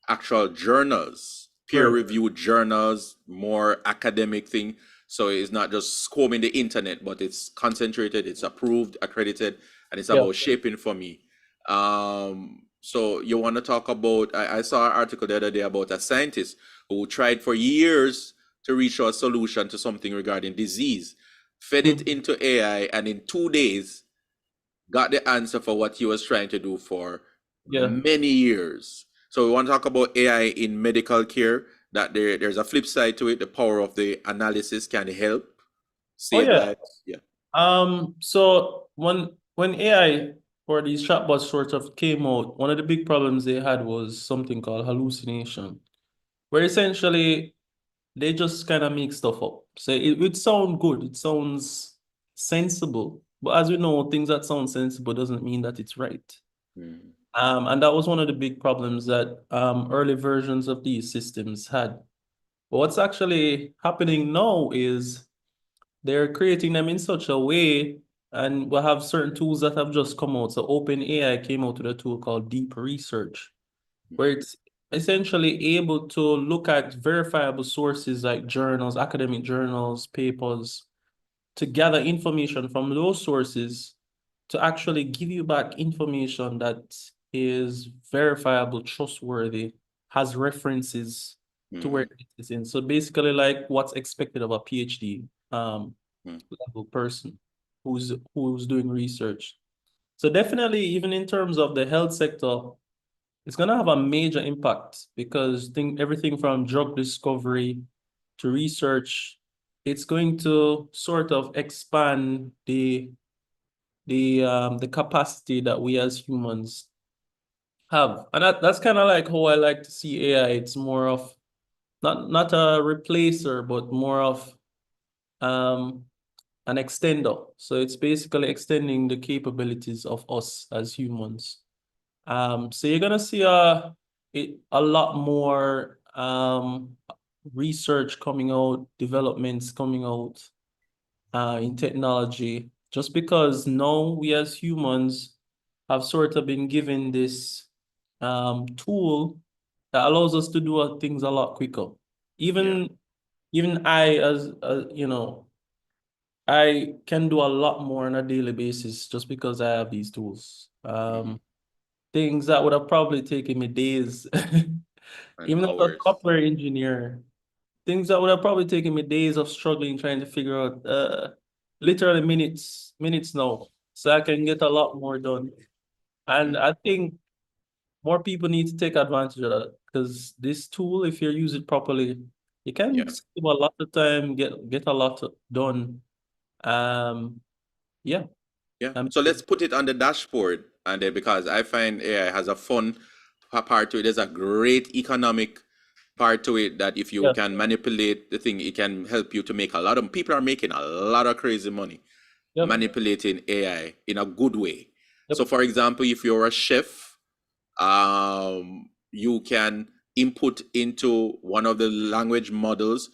actual journals, Right. peer-reviewed journals, more academic thing. So it's not just combing the internet, but it's concentrated, it's approved, accredited, and it's Yeah, about shaping for me. So you want to talk about, I saw an article the other day about a scientist who tried for years to reach a solution to something regarding disease, fed it into AI, and in 2 days got the answer for what he was trying to do for Yeah. many years. So we want to talk about AI in medical care, that there's a flip side to it. The power of the analysis can help Oh save yeah. lives. Yeah. So when AI or these chatbots sort of came out, one of the big problems they had was something called hallucination, where essentially they just kind of make stuff up. So it would sound good, it sounds sensible, but as we know, things that sound sensible doesn't mean that it's right. Mm. And that was one of the big problems that early versions of these systems had. But what's actually happening now is they're creating them in such a way, and we'll have certain tools that have just come out. So OpenAI came out with a tool called Deep Research, where it's essentially able to look at verifiable sources like journals, academic journals, papers, to gather information from those sources to actually give you back information that is verifiable, trustworthy, has references to where Mm. it is in. So basically like what's expected of a PhD Mm. level person who's doing research. So definitely, even in terms of the health sector, it's gonna have a major impact because everything from drug discovery to research, it's going to sort of expand the capacity that we as humans have. And that's kind of like how I like to see AI. It's more of not a replacer, but more of um an extender. So it's basically extending the capabilities of us as humans. So you're gonna see a lot more research coming out, developments coming out in technology, just because now we as humans have sort of been given this tool that allows us to do things a lot quicker. Yeah. Even I, as you know, I can do a lot more on a daily basis just because I have these tools. Mm. Things that would have probably taken me days, And even as a hours. software engineer, things that would have probably taken me days of struggling trying to figure out, literally minutes now. So I can get a lot more done. And Mm. I think more people need to take advantage of that because this tool, if you use it properly, you can Yeah. save a lot of time, get a lot done. Um, yeah. Yeah. Um, So let's put it on the dashboard, and then because I find AI has a fun part to it. There's a great economic part to it that if you yeah. can manipulate the thing, it can help you to make a lot of people are making a lot of crazy money Yep. manipulating AI in a good way. Yep. So for example, if you're a chef, you can input into one of the language models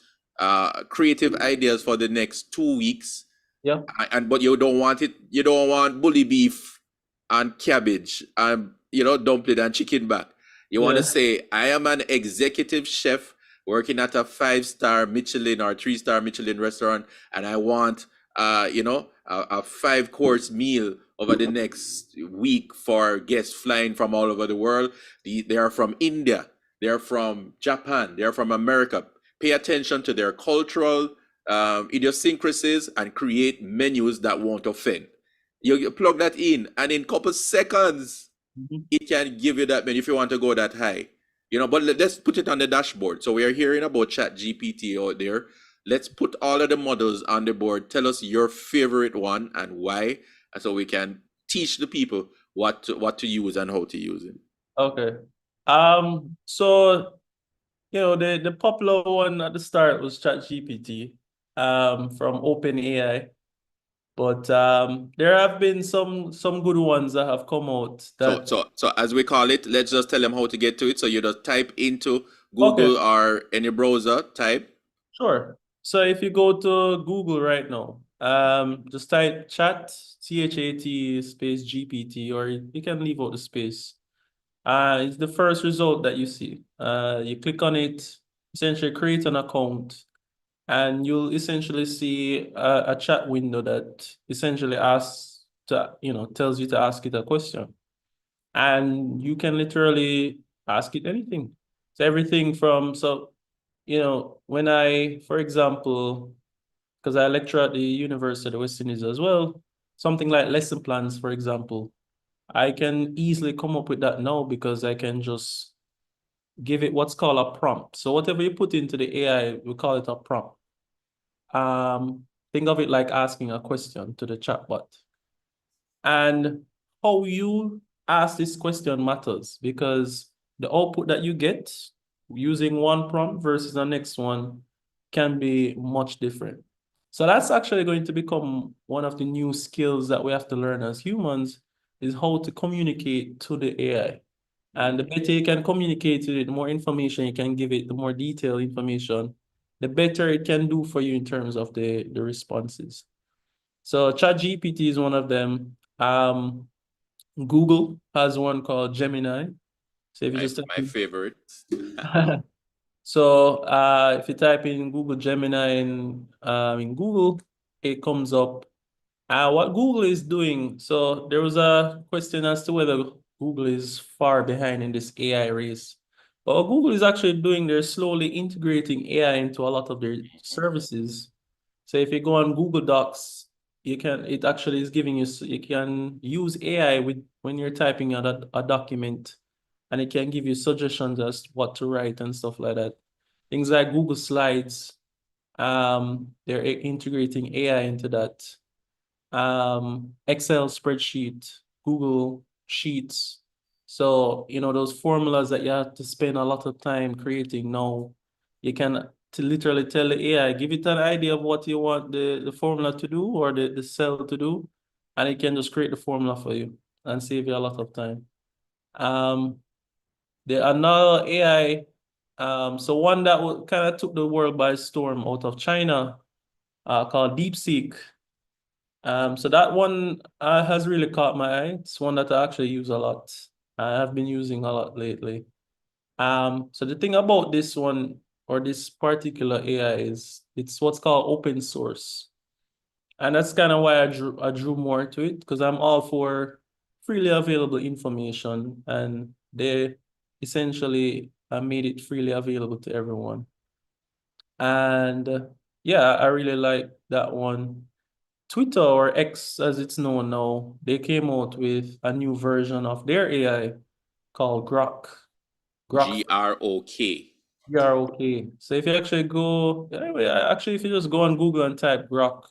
creative ideas for the next 2 weeks, Yeah. and but you don't want bully beef and cabbage and dumpling and chicken back. You want to Yeah. say, I am an executive chef working at a 5-star Michelin or 3-star Michelin restaurant, and I want a 5-course meal over the next week for guests flying from all over the world. They are from India, they're from Japan, they're from America. Pay attention to their cultural idiosyncrasies and create menus that won't offend. You plug that in, and in a couple seconds, Mhm. it can give you that menu if you want to go that high. But let's put it on the dashboard. So we are hearing about Chat GPT out there. Let's put all of the models on the board. Tell us your favorite one and why, so we can teach the people what to use and how to use it. Okay. So the popular one at the start was ChatGPT, from OpenAI. But there have been some good ones that have come out So, that so as we call it, let's just tell them how to get to it. So you just type into okay, Google or any browser, type. sure. So if you go to Google right now, just type CHAT space GPT, or you can leave out the space. It's the first result that you see. You click on it, essentially create an account, and you'll essentially see a chat window that essentially tells you to ask it a question. and you can literally ask it anything. So everything from, when for example, because I lecture at the University of the West Indies as well, something like lesson plans, for example, I can easily come up with that now because I can just give it what's called a prompt. So whatever you put into the AI, we call it a prompt. Think of it like asking a question to the chatbot. And how you ask this question matters because the output that you get using one prompt versus the next one can be much different. So that's actually going to become one of the new skills that we have to learn as humans is how to communicate to the AI. And the better you can communicate with it, the more information you can give it, the more detailed information, the better it can do for you in terms of the responses. So ChatGPT is one of them. Google has one called Gemini. So if you just My favorite. so if you type in Google Gemini in Google, it comes up. What Google is doing, so there was a question as to whether Google is far behind in this AI race. But what Google is actually doing, they're slowly integrating AI into a lot of their services. So if you go on Google Docs, it actually is giving you can use AI when you're typing a document, and it can give you suggestions as to what to write and stuff like that. Things like Google Slides, they're integrating AI into that. Excel spreadsheet, Google Sheets. So, those formulas that you have to spend a lot of time creating now, you can literally tell the AI, give it an idea of what you want the formula to do or the cell to do, and it can just create the formula for you and save you a lot of time. There another AI, so one that kind of took the world by storm out of China, called DeepSeek. So that one has really caught my eye. It's one that I actually use a lot. I have been using a lot lately. So the thing about this one or this particular AI is it's what's called open source. And that's kind of why I drew more to it because I'm all for freely available information, and they essentially made it freely available to everyone. And yeah, I really like that one. Twitter, or X as it's known now, they came out with a new version of their AI called Grok. Grok. Grok. So if you actually go, anyway, actually, if you just go on Google and type Grok,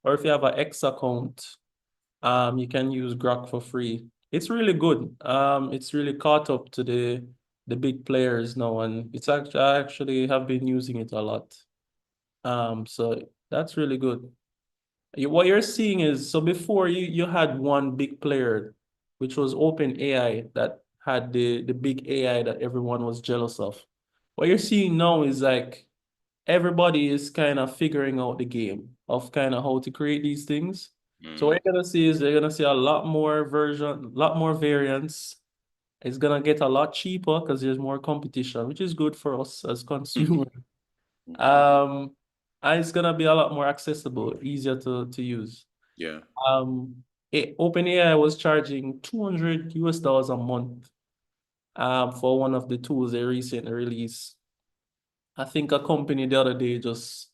or if you have an X account, you can use Grok for free. It's really good. It's really caught up to the big players now, and I actually have been using it a lot. So that's really good. What you're seeing is, so before you had one big player, which was OpenAI, that had the big AI that everyone was jealous of. What you're seeing now is like everybody is kind of figuring out the game of kind of how to create these things. So what you're gonna see is they're gonna see a lot more variants. It's gonna get a lot cheaper because there's more competition, which is good for us as consumers. And it's gonna be a lot more accessible, easier to use. Yeah. OpenAI was charging $200 a month for one of the tools they recently released. I think a company the other day just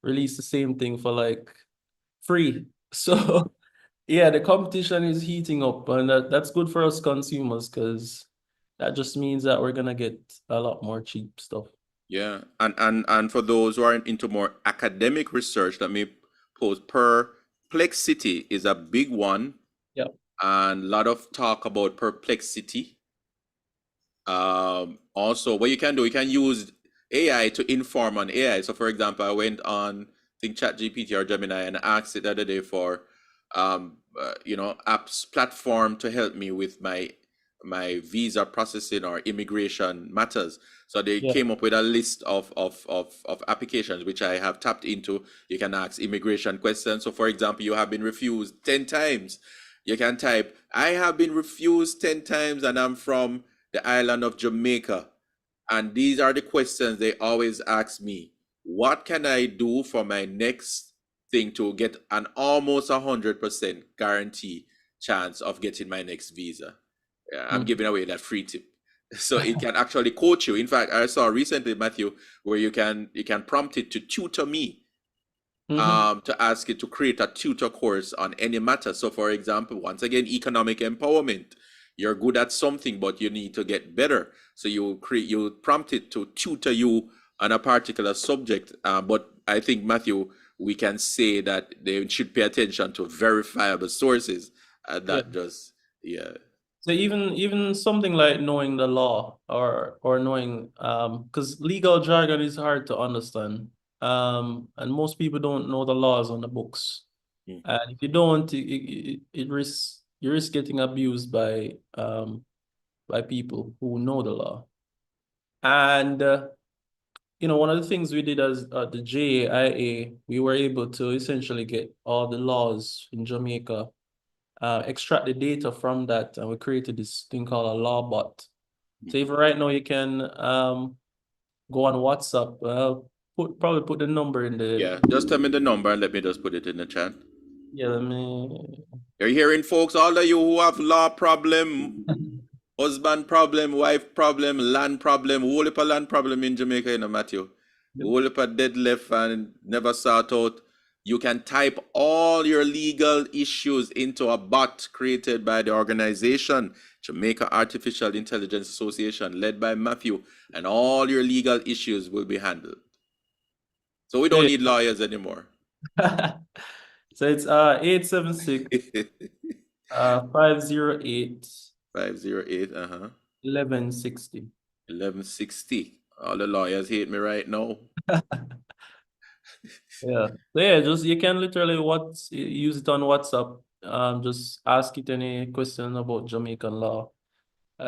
released the same thing for like free. So yeah, the competition is heating up, and that's good for us consumers because that just means that we're gonna get a lot more cheap stuff. Yeah. And for those who are into more academic research, let me pose Perplexity is a big one. Yeah. And a lot of talk about Perplexity. Also, what you can do, you can use AI to inform on AI. So, for example, I went on, I think ChatGPT or Gemini, and asked it the other day for, apps platform to help me with my visa processing or immigration matters. So they came up with a list of applications which I have tapped into. You can ask immigration questions. So, for example, you have been refused 10 times. You can type, I have been refused 10 times and I'm from the island of Jamaica. And these are the questions they always ask me. What can I do for my next thing to get an almost 100% guarantee chance of getting my next visa? Yeah, I'm Mm. giving away that free tip. So it can actually coach you. In fact, I saw recently, Matthew, where you can prompt it to tutor me, Mhm. to ask it to create a tutor course on any matter. So, for example, once again, economic empowerment. You're good at something, but you need to get better. So you prompt it to tutor you on a particular subject. But I think, Matthew, we can say that they should pay attention to verifiable sources. Yeah. That does, yeah. So even something like knowing the law or knowing because legal jargon is hard to understand. And most people don't know the laws on the books. Mhm. And if you don't, it risks you risk getting abused by people who know the law. And one of the things we did as the JIA, we were able to essentially get all the laws in Jamaica, extract the data from that, and we created this thing called a law bot. So even right now, you can go on WhatsApp. Probably put the number in the Yeah, just tell me the number and let me just put it in the chat. yeah. Let me. You're hearing, folks, all of you who have law problem, husband problem, wife problem, land problem, whole heap of land problem in Jamaica, Matthew. Whole heap of dead left and never sort out. You can type all your legal issues into a bot created by the organization, Jamaica Artificial Intelligence Association, led by Matthew, and all your legal issues will be handled. So we don't need lawyers anymore. So it's 876 508 508, 1160. 1160. All the lawyers hate me right now. Yeah. So yeah, just you can literally use it on WhatsApp. Just ask it any question about Jamaican law.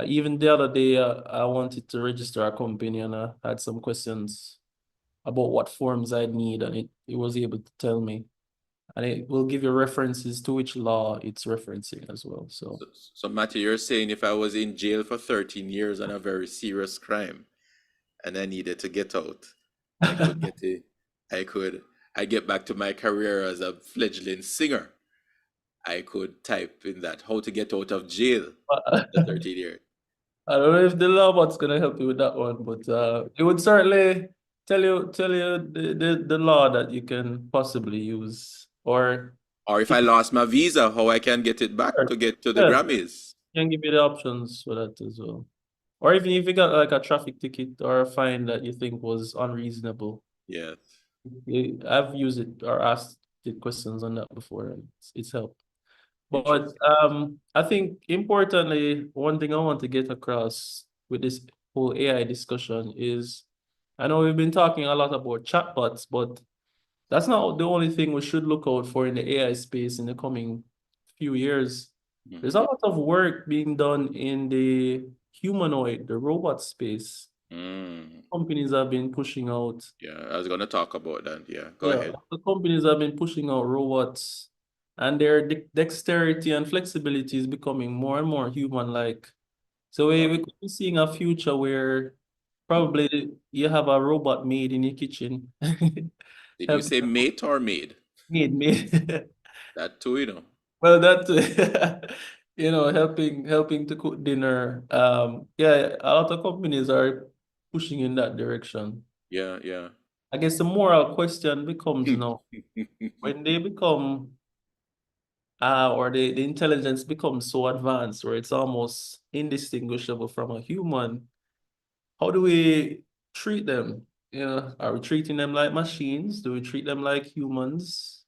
Even the other day, I wanted to register a company and I had some questions about what forms I'd need, and it was able to tell me. And it will give you references to which law it's referencing as well. So So, Matthew, you're saying if I was in jail for 13 years on a very serious crime and I needed to get out, I could get a, I get back to my career as a fledgling singer. I could type in that how to get out of jail after 13 years. I don't know if the law bot's gonna help you with that one, but it would certainly tell you the law that you can possibly use, or Or if if I lost my visa, how I can get it back to get to the yeah, Grammys. can give you the options for that as well. Or even if you got like a traffic ticket or a fine that you think was unreasonable, Yes. I've used it or asked it questions on that before, and it's helped. But Interesting. I think importantly, one thing I want to get across with this whole AI discussion is I know we've been talking a lot about chatbots, but that's not the only thing we should look out for in the AI space in the coming few years. There's a lot of work being done in the humanoid, the robot space. Mm. Companies have been pushing out. Yeah, I was going to talk about that. Yeah, go Yeah, ahead. the companies have been pushing out robots, and their dexterity and flexibility is becoming more and more human-like. So we Wow. could be seeing a future where probably you have a robot maid in your kitchen. Did you Help say mate or maid? maid. That too. Well, that helping to cook dinner. Yeah, a lot of companies are pushing in that direction. Yeah, yeah. I guess the moral question becomes, when they become or the intelligence becomes so advanced where it's almost indistinguishable from a human, how do we treat them? Are we treating them like machines? Do we treat them like humans?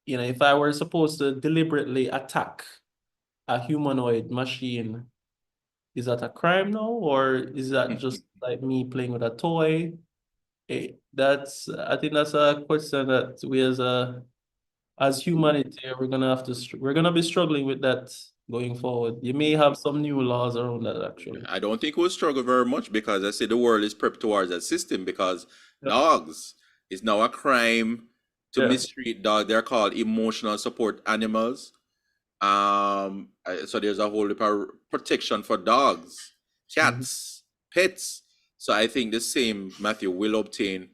If I were supposed to deliberately attack a humanoid machine, is that a crime now, or is that just like me playing with a toy? I think that's a question that we as humanity, we're gonna be struggling with that going forward. You may have some new laws around that actually. I don't think we'll struggle very much because I say the world is prepped towards that system because Yeah. dogs is now a crime to Yeah. mistreat dogs. They're called emotional support animals. So there's a whole heap of protection for dogs, Mhm. cats, pets. So I think the same, Matthew, will obtain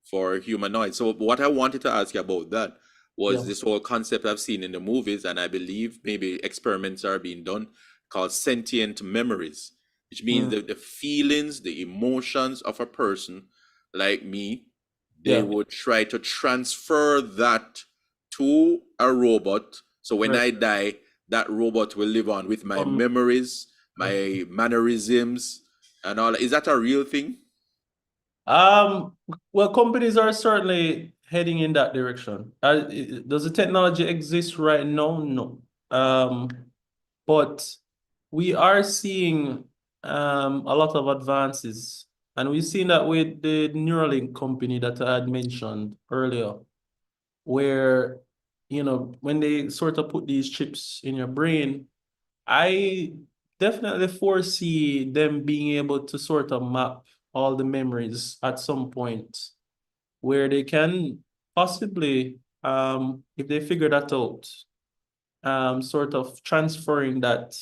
for humanoids. So what I wanted to ask you about that was Yeah. this whole concept I've seen in the movies, and I believe maybe experiments are being done called sentient memories, which means Mm. that the feelings, the emotions of a person like me, they Yeah. would try to transfer that to a robot. So when Right. I die, that robot will live on with my Um, memories, my mannerisms, and all. Is that a real thing? well, companies are certainly heading in that direction. Does the technology exist right now? No. But we are seeing a lot of advances, and we've seen that with the Neuralink company that I had mentioned earlier, where, when they sort of put these chips in your brain, I definitely foresee them being able to sort of map all the memories at some point where they can possibly, if they figure that out, sort of transferring that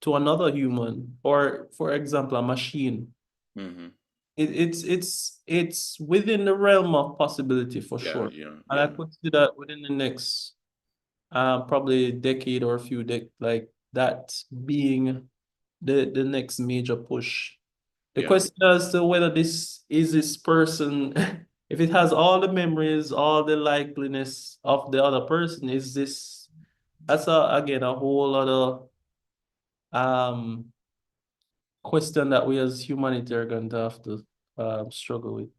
to another human, or for example, a machine. Mm-hmm. It's within the realm of possibility for Yeah, sure. yeah, And I yeah. could see that within the next probably decade or a few like that being the next major push. The Yeah. question as to whether this person, if it has all the memories, all the likeliness of the other person, that's again a whole other um question that we as humanity are going to have to struggle with.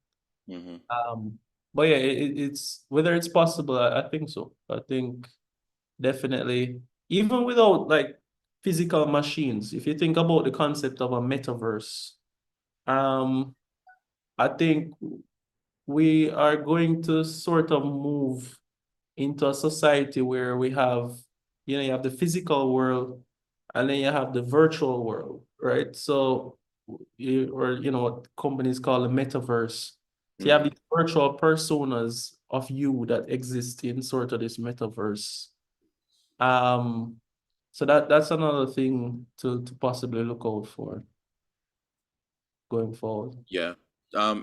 Mm-hmm. But yeah, it's whether it's possible, I think so. I think definitely, even without like physical machines, if you think about the concept of a metaverse, um, I think we are going to sort of move into a society where we have, you have the physical world and then you have the virtual world, right? So what companies call a metaverse. So you have Mm-hmm. these virtual personas of you that exist in sort of this metaverse. Um, so that's another thing to possibly look out for going forward. Yeah.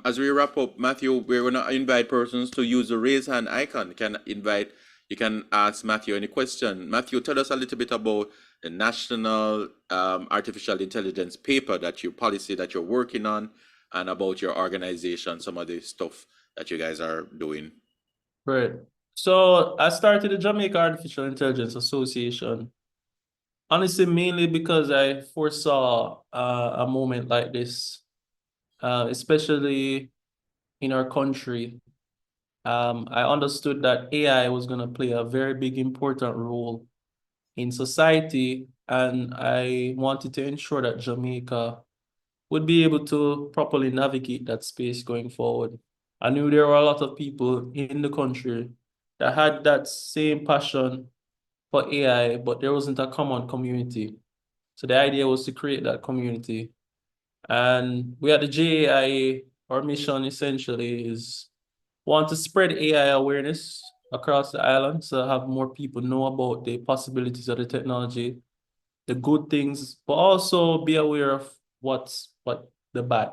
As we wrap up, Matthew, we're gonna invite persons to use the raise hand icon. You can ask Matthew any question. Matthew, tell us a little bit about the national artificial intelligence policy that you're working on, and about your organization, some of the stuff that you guys are doing. Right. So I started the Jamaica Artificial Intelligence Association, honestly, mainly because I foresaw a moment like this, especially in our country. I understood that AI was going to play a very big, important role in society, and I wanted to ensure that Jamaica would be able to properly navigate that space going forward. I knew there were a lot of people in the country that had that same passion for AI, but there wasn't a common community. So the idea was to create that community. And we at the JAIA, our mission essentially is want to spread AI awareness across the island, so have more people know about the possibilities of the technology, the good things, but also be aware of what the bad,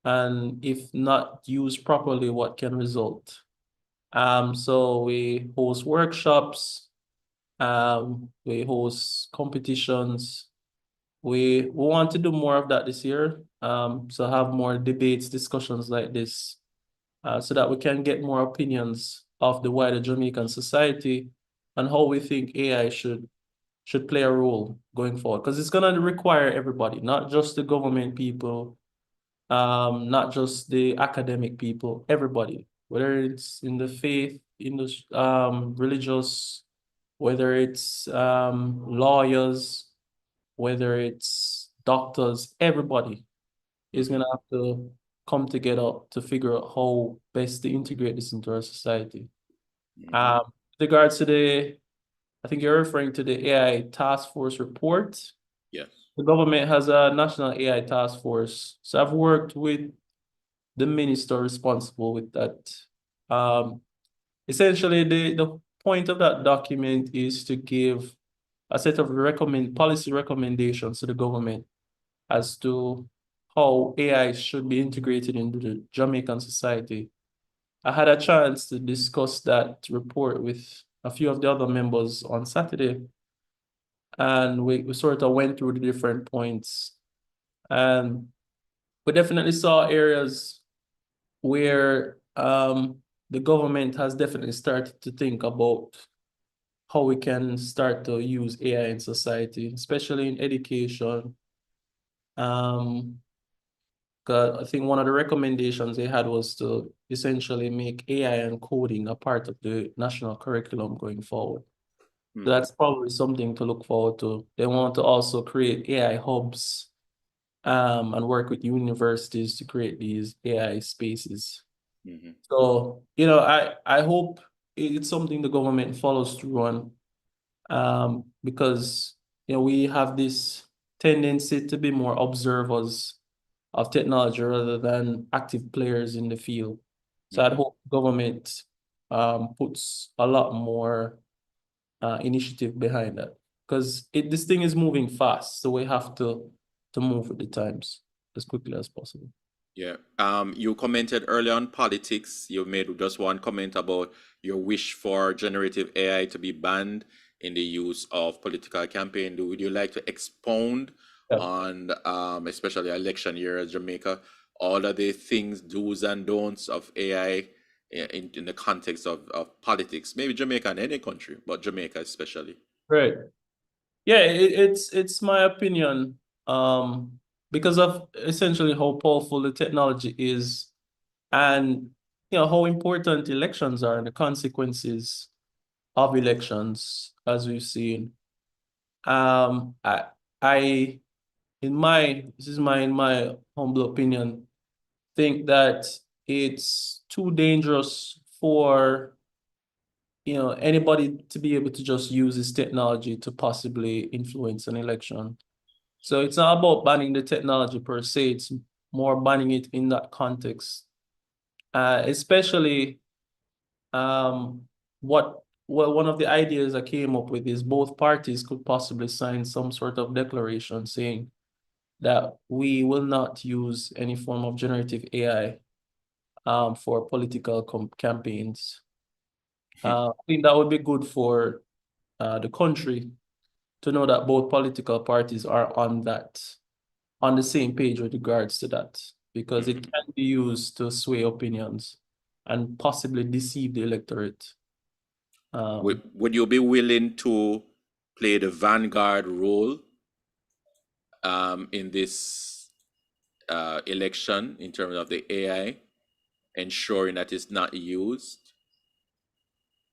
and if not used properly, what can result. So we host workshops, we host competitions. We want to do more of that this year. So have more debates, discussions like this, so that we can get more opinions of the wider Jamaican society and how we think AI should play a role going forward. Because it's gonna require everybody, not just the government people, not just the academic people, everybody, whether it's in the faith, in the religious, whether it's lawyers, whether it's doctors, everybody is Mhm. gonna have to come together to figure out how best to integrate this into our society. Mhm. With regards to I think you're referring to the AI task force report. Yes. The government has a national AI task force. So I've worked with the minister responsible with that. Essentially, the point of that document is to give a set of policy recommendations to the government as to how AI should be integrated into the Jamaican society. I had a chance to discuss that report with a few of the other members on Saturday, and we sort of went through the different points. And we definitely saw areas where the government has definitely started to think about how we can start to use AI in society, especially in education. 'Cause I think one of the recommendations they had was to essentially make AI and coding a part of the national curriculum going forward. So that's probably something to look forward to. They want to also create AI hubs and work with universities to create these AI spaces. Mhm. So, I hope it's something the government follows through on, because, we have this tendency to be more observers of technology rather than active players in the field. So I'd hope government puts a lot more initiative behind that, because this thing is moving fast, so we have to move with the times as quickly as possible. Yeah. You commented earlier on politics. You made just one comment about your wish for generative AI to be banned in the use of political campaign. Would you like to expound Yeah. on, especially election year as Jamaica, all of the things, do's and don'ts of AI in the context of politics? Maybe Jamaica and any country, but Jamaica especially. Right. Yeah, it's my opinion, because of essentially how powerful the technology is, and how important elections are and the consequences of elections, as we've seen. I in my humble opinion, think that it's too dangerous for anybody to be able to just use this technology to possibly influence an election. So it's not about banning the technology per se, it's more banning it in that context. Especially what one of the ideas I came up with is both parties could possibly sign some sort of declaration saying that we will not use any form of generative AI for political campaigns. I think that would be good for the country to know that both political parties are on the same page with regards to that, because it can be used to sway opinions and possibly deceive the electorate. Would you be willing to play the vanguard role in this election in terms of the AI, ensuring that it's not used?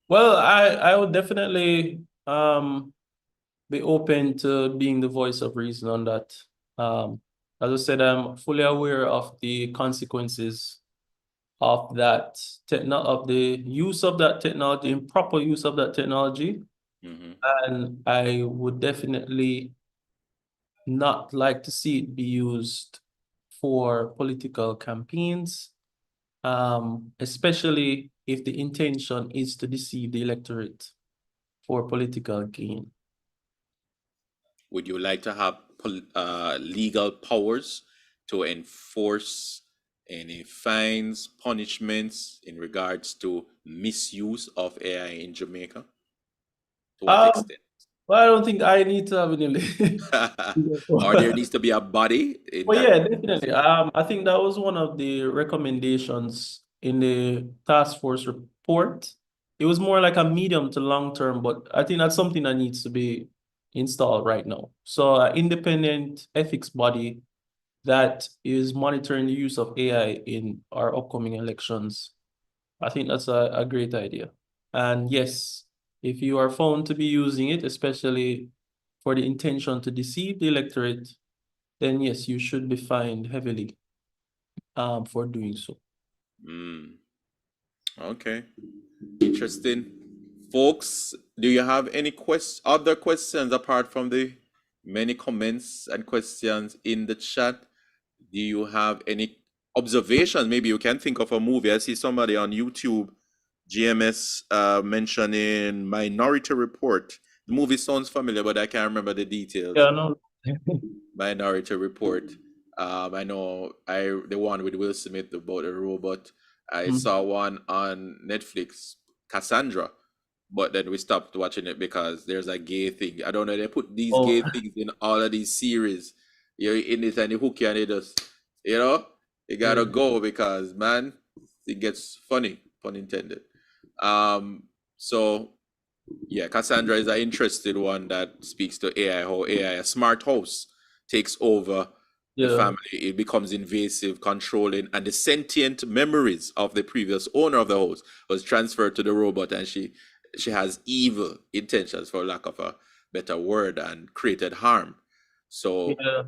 Well, I would definitely be open to being the voice of reason on that. As I said, I'm fully aware of the consequences of of the use of that technology, improper use of that technology. And I would definitely not like to see it be used for political campaigns, especially if the intention is to deceive the electorate for political gain. Would you like to have legal powers to enforce any fines, punishments in regards to misuse of AI in Jamaica? To what extent? Well, I don't think I need to have any. Or there needs to be a body in Well, that? yeah, definitely. I think that was one of the recommendations in the task force report. It was more like a medium to long term, but I think that's something that needs to be installed right now. So, an independent ethics body that is monitoring the use of AI in our upcoming elections. I think that's a great idea. And yes, if you are found to be using it, especially for the intention to deceive the electorate, then yes, you should be fined heavily for doing so. Okay. Interesting. Folks, do you have any other questions apart from the many comments and questions in the chat? Do you have any observations? Maybe you can think of a movie. I see somebody on YouTube, GMS, mentioning Minority Report. The movie sounds familiar, but I can't remember the details. Yeah, no. Minority Report. I know the one with Will Smith about the robot. I saw one on Netflix, Cassandra, but then we stopped watching it because there's a gay thing. I don't know, they put these Oh, gay things in all of these series. You're in it and they hook you and it just, you know, you gotta yeah. go because, man, it gets funny, pun intended. So yeah, Cassandra is an interesting one that speaks to AI, how AI, a smart house, takes over the Yeah. family. It becomes invasive, controlling, and the sentient memories of the previous owner of the house was transferred to the robot, and she has evil intentions, for lack of a better word, and created harm. So Yeah.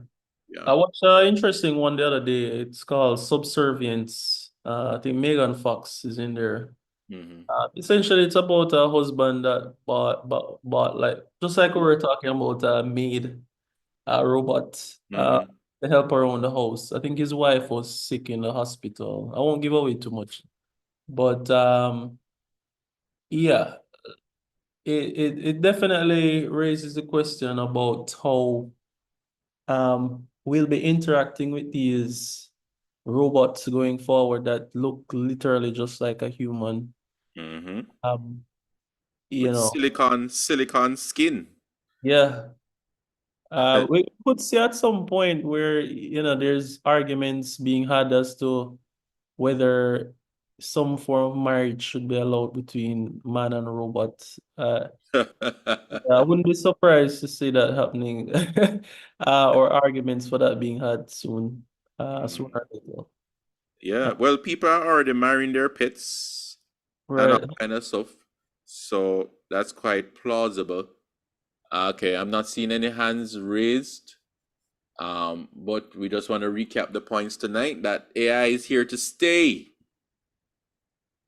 yeah. I watched an interesting one the other day. It's called Subservience. I think Megan Fox is in there. Hmm. Essentially, it's about a husband that bought like just like we were talking about a maid, a robot, Hmm. to help around the house. I think his wife was sick in the hospital. I won't give away too much, but yeah, it definitely raises the question about how we'll be interacting with these robots going forward that look literally just like a human. Hmm. Um, you With know, silicon skin. yeah. We could see at some point where, there's arguments being had as to whether some form of marriage should be allowed between man and robot. I wouldn't be surprised to see that happening, or arguments for that being had soon, sooner Mm. or later. Yeah, well, people are already marrying their pets and all Right. kind of stuff. So that's quite plausible. Okay, I'm not seeing any hands raised. But we just want to recap the points tonight that AI is here to stay.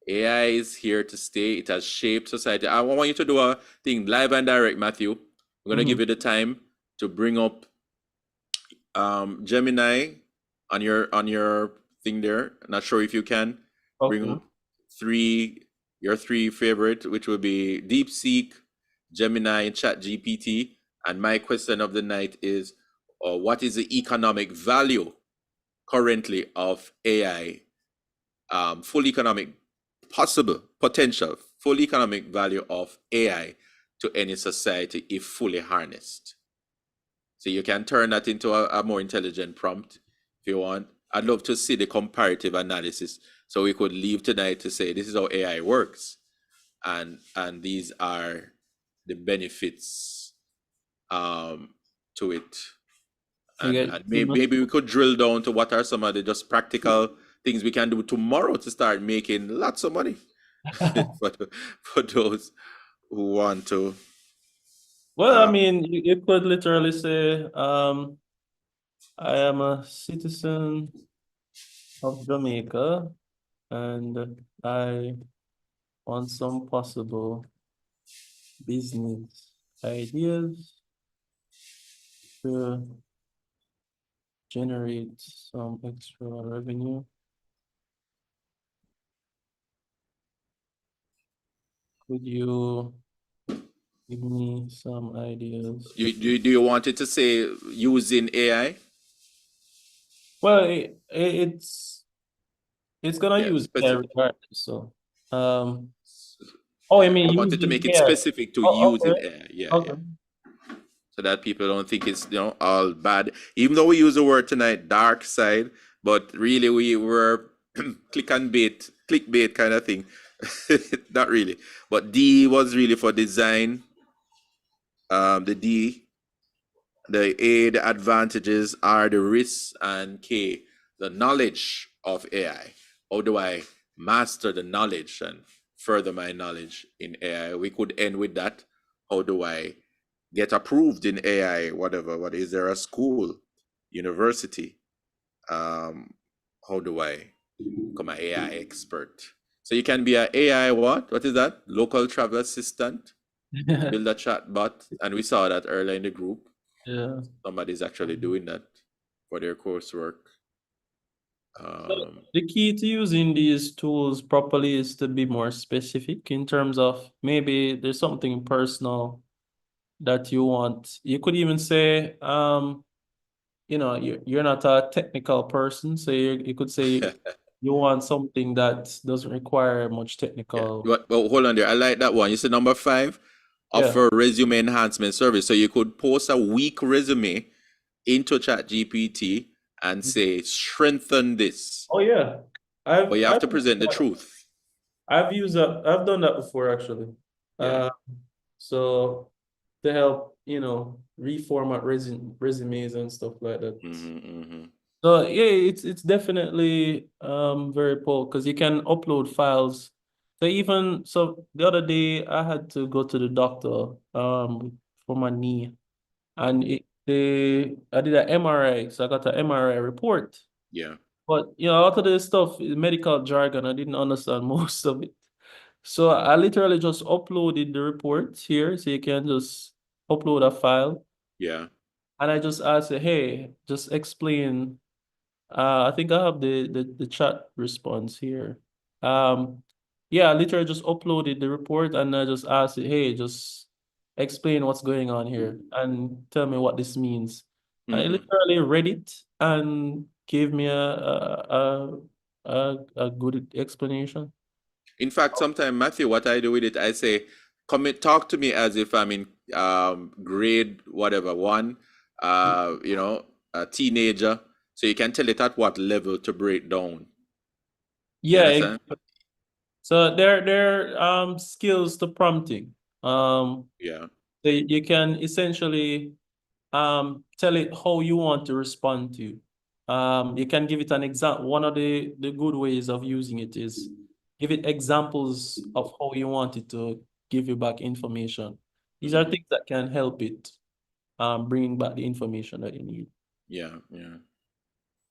AI is here to stay. It has shaped society. I want you to do a thing live and direct, Matthew. I'm gonna Mhm. give you the time to bring up Gemini on your thing there. Not sure if you can bring Okay. up your three favorite, which will be DeepSeek, Gemini, and ChatGPT. And my question of the night is, what is the economic value currently of AI? Full economic possible potential, full economic value of AI to any society if fully harnessed. So you can turn that into a more intelligent prompt if you want. I'd love to see the comparative analysis so we could leave tonight to say this is how AI works, and these are the benefits to it. You And get too much. maybe we could drill down to what are some of the just practical things we can do tomorrow to start making lots of money for, for those who want to. Well, I Uh, mean, you could literally say, I am a citizen of Jamaica and I want some possible business ideas to generate some extra revenue. Could you give me some ideas? do you want it to say using AI? Well, it's gonna Yeah, use AI specific. regardless. So, oh, I Yeah, mean I wanted to using make it AI. specific to Oh, using okay, AI. Yeah, yeah. okay. So that people don't think it's all bad. Even though we use the word tonight, dark side, but really we were clickbait kind of thing. Not really. But D was really for design. The D, the A, the advantages, R, the risks, and K, the knowledge of AI. How do I master the knowledge and further my knowledge in AI? We could end with that. How do I get approved in AI? Whatever. What is there a school, university? How do I become an AI expert? So you can be an AI what? What is that? Local travel assistant. Build a chat bot, and we saw that earlier in the group. Yeah. Somebody's actually doing that for their coursework. So the key to using these tools properly is to be more specific in terms of maybe there's something personal that you want. You could even say, you're not a technical person, so you could say You want something that doesn't require much Yeah. technical. Well, hold on there. I like that one. You said number 5, Yeah. offer resume enhancement service. So you could post a weak resume into ChatGPT and say, strengthen this. Oh yeah. But you have to present the truth. I've done that before actually. Yeah. So to help, reformat resumes and stuff like that. So yeah, it's definitely very poor because you can upload files. So the other day I had to go to the doctor for my knee, and I did an MRI, so I got an MRI report. Yeah. But a lot of this stuff is medical jargon. I didn't understand most of it. So I literally just uploaded the report here, so you can just upload a file. Yeah. And I just asked it, hey, just explain. I think I have the chat response here. Yeah, I literally just uploaded the report and I just asked it, hey, just explain what's going on here and tell me what this means. And it literally read it and gave me a good explanation. In fact, sometimes, Matthew, what I do with it, I say, talk to me as if I'm in grade whatever, 1, a teenager. So you can tell it at what level to break down. Yeah. So there are skills to prompting. Yeah. So you can essentially tell it how you want to respond to. You can give it an example. One of the good ways of using it is give it examples of how you want it to give you back information. These are things that can help it bringing back the information that you need. Yeah, yeah.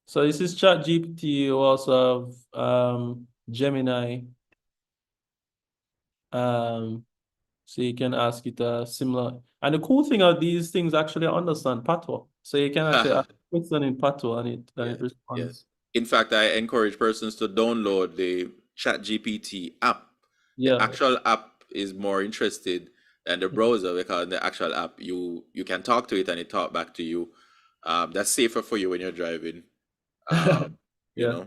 So this is ChatGPT. You also have Gemini. So you can ask it a similar. And the cool thing are these things actually understand Patois. So you can actually ask a question in Patois and it responds. Yes. In fact, I encourage persons to download the ChatGPT app. Yeah. The actual app is more interested than the browser because in the actual app you can talk to it and it talk back to you. That's safer for you when you're driving. You know.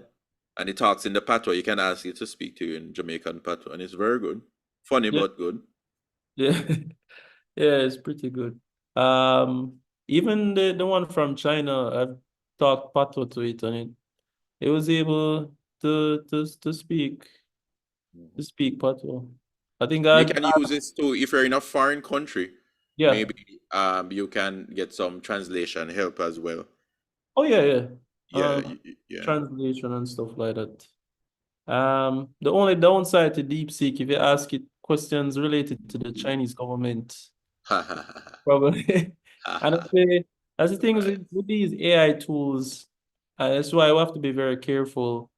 And it talks in the patois. You can ask it to speak to you in Jamaican patois, and it's very good. Funny but good. Yeah. Yeah, it's pretty good. Even the one from China, I've talked patois to it and it was able to speak patois. I think You can use this too if you're in a foreign country. Yeah. Maybe you can get some translation help as well. Oh yeah. Yeah. Translation and stuff like that. The only downside to DeepSeek, if you ask it questions related to the Chinese government, probably. And I say, that's the thing with these AI tools, that's why we have to be very careful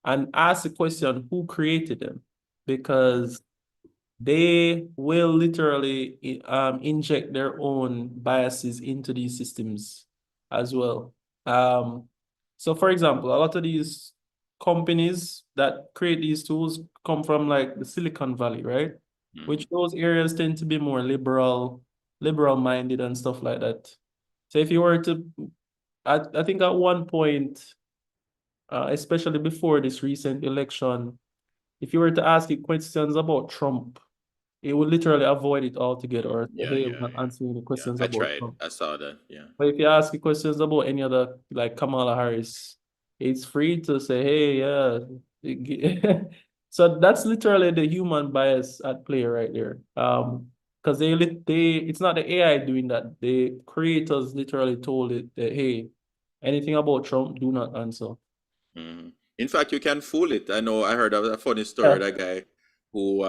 and ask the question, who created them? Because they will literally inject their own biases into these systems as well. So for example, a lot of these companies that create these tools come from like the Silicon Valley, right? Which those areas tend to be more liberal minded and stuff like that. So if you were to, I think at one point, especially before this recent election, if you were to ask it questions about Trump, it would literally avoid it altogether or say, hey, I'm not answering the questions I about tried. Trump. I saw that. Yeah. But if you ask it questions about any other, like Kamala Harris, it's free to say, hey, yeah. So that's literally the human bias at play right there. Because it's not the AI doing that. The creators literally told it that, hey, anything about Trump, do not answer. In fact, you can fool it. I know I heard of a funny story. That guy who,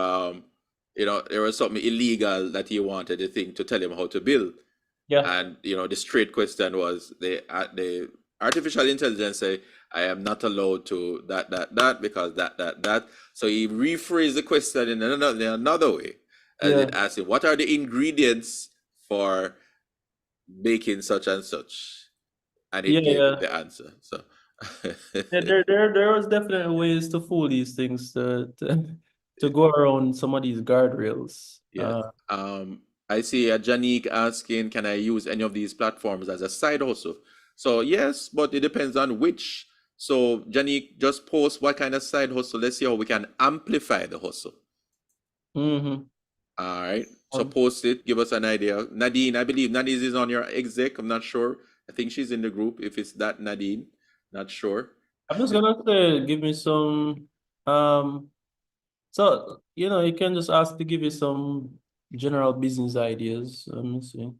there was something illegal that he wanted the thing to tell him how to build. Yeah. And, the straight question was the artificial intelligence say, I am not allowed to that because that. So he rephrased the question in another way. And it asked him, what are the ingredients for baking such and such? And it gave him the answer. So there was definitely ways to fool these things to go around some of these guardrails. Yeah. I see Janique asking, can I use any of these platforms as a side hustle? So yes, but it depends on which. So, Janique, just post what kind of side hustle. Let's see how we can amplify the hustle. Mm-hmm. All right. So post it. Give us an idea. Nadine, I believe Nadine is on your exec. I'm not sure. I think she's in the group. If it's that Nadine, not sure. I'm just gonna say, give me some, so, you can just ask to give you some general business ideas. Let me see.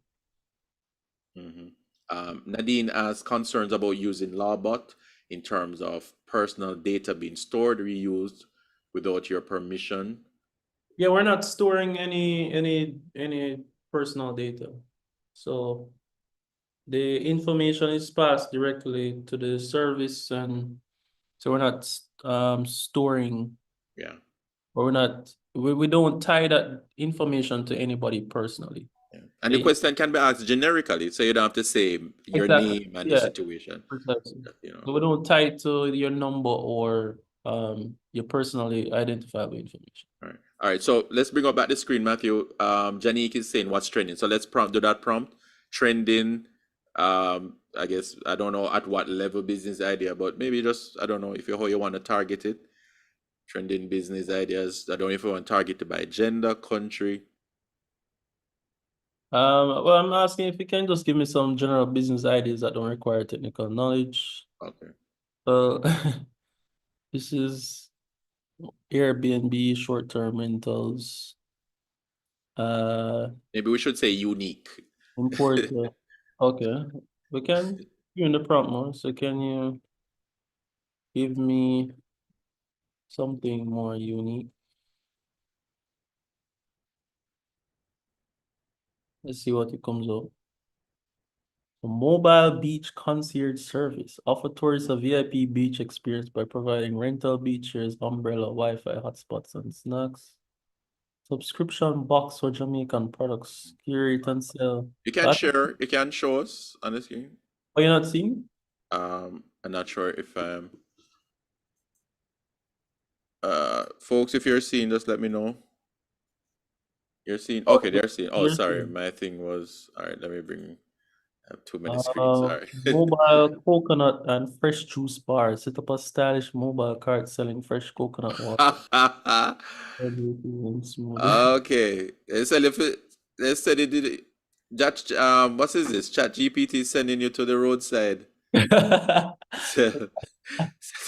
Nadine has concerns about using Lawbot in terms of personal data being stored, reused without your permission. Yeah, we're not storing any personal data. So the information is passed directly to the service, and so we're not storing, Yeah. or we don't tie that information to anybody personally. And the question can be asked generically, so you don't have to say your Exactly. name and Yeah, the situation. precisely. You know. So we don't tie it to your number or your personally identifiable information. All right. So let's bring up back the screen, Matthew. Janique is saying what's trending. So let's do that prompt. Trending. I guess I don't know at what level business idea, but maybe just I don't know if you how you want to target it. Trending business ideas. I don't know if you want to target it by gender, country. Well, I'm asking if you can just give me some general business ideas that don't require technical knowledge. Okay. This is Airbnb short-term rentals. Maybe we should say unique. Import. Okay, we can. You're in the prompt more, so can you give me something more unique? Let's see what it comes up. A mobile beach concierge service. Offer tourists a VIP beach experience by providing rental beach chairs, umbrella, Wi-Fi, hotspots, and snacks. Subscription box for Jamaican products. Curate and sell. You can share. You can show us on the screen. Oh, you're not seeing? I'm not sure if I'm. Folks, if you're seeing, just let me know. You're seeing. Okay, they're seeing. Oh, You're sorry, seeing. my thing was. All right, let me bring. I have too many screens. Sorry. Mobile coconut and fresh juice bar. Set up a stylish mobile cart selling fresh coconut water. Okay, let's say they did it. What is this? Chat GPT sending you to the roadside. Set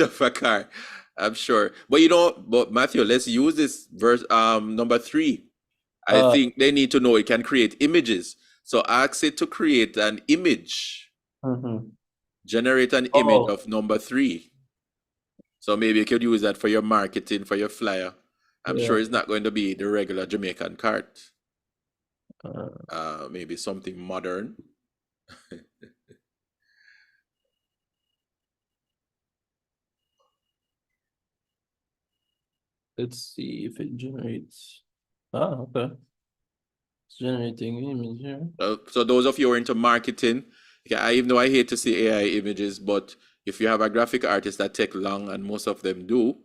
up a car. I'm sure. But Matthew, let's use this verse number 3. I think they need to know it can create images. So ask it to create an image. Generate an image of number 3. So maybe you could use that for your marketing, for your flyer. I'm sure it's not going to be the regular Jamaican cart. Maybe something modern. Let's see if it generates. Okay. It's generating image here. So those of you who are into marketing, even though I hate to see AI images, but if you have a graphic artist that take long, and most of them do,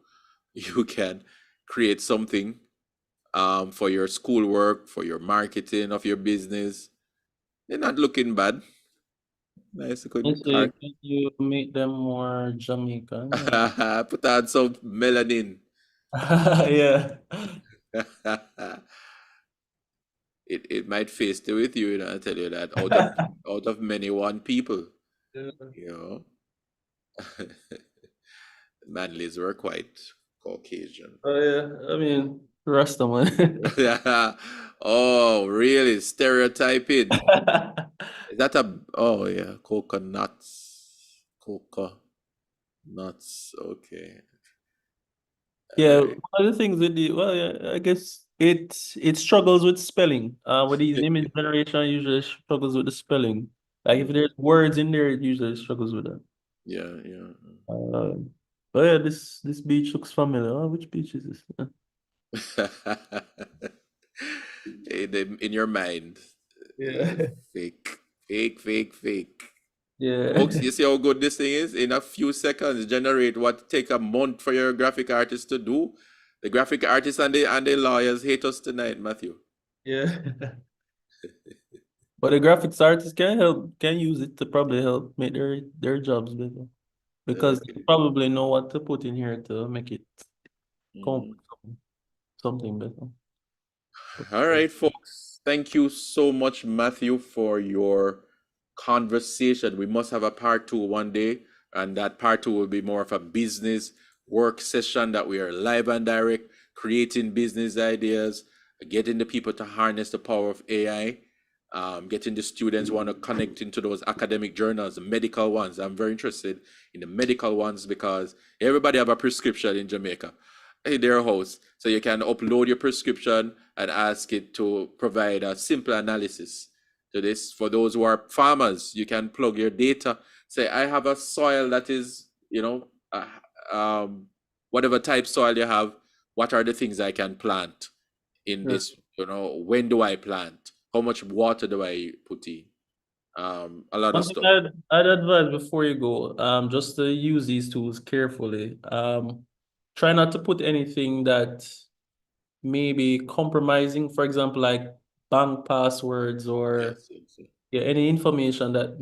you can create something for your schoolwork, for your marketing of your business. They're not looking bad. Nice. Can you make them more Jamaican? Put on some melanin. Yeah. It might face it with you, I tell you that out of many one people. Yeah. You know. Manleys were quite Caucasian. Oh yeah, I mean Rasta man. Oh, really? Stereotyping. Is that oh yeah, coconuts. Nuts. Okay. Yeah, one of the things with I guess it struggles with spelling. With these image generation, usually struggles with the spelling. Like if there's words in there, it usually struggles with that. Yeah. But yeah, this beach looks familiar. Oh, which beach is this? In your mind. Yeah. Fake. Yeah. Folks, you see how good this thing is? In a few seconds, generate what take a month for your graphic artist to do. The graphic artists and the lawyers hate us tonight, Matthew. Yeah. But the graphics artists can use it to probably help make their jobs better. because Okay. they probably know what to put in here to make it come Mm. something better. All right, folks. Thank you so much, Matthew, for your conversation. We must have a part two one day, and that part two will be more of a business work session that we are live and direct, creating business ideas, getting the people to harness the power of AI, getting the students want to connect into those academic journals, the medical ones. I'm very interested in the medical ones because everybody have a prescription in Jamaica in their house. So you can upload your prescription and ask it to provide a simple analysis to this. For those who are farmers, you can plug your data. Say, I have a soil that is, whatever type soil you have, what are the things I can plant in Sure. this? When do I plant? How much water do I put in? A lot of One thing stuff. I'd advise before you go, just to use these tools carefully. Try not to put anything that may be compromising, for example, like bank passwords or Yes. yeah, any information that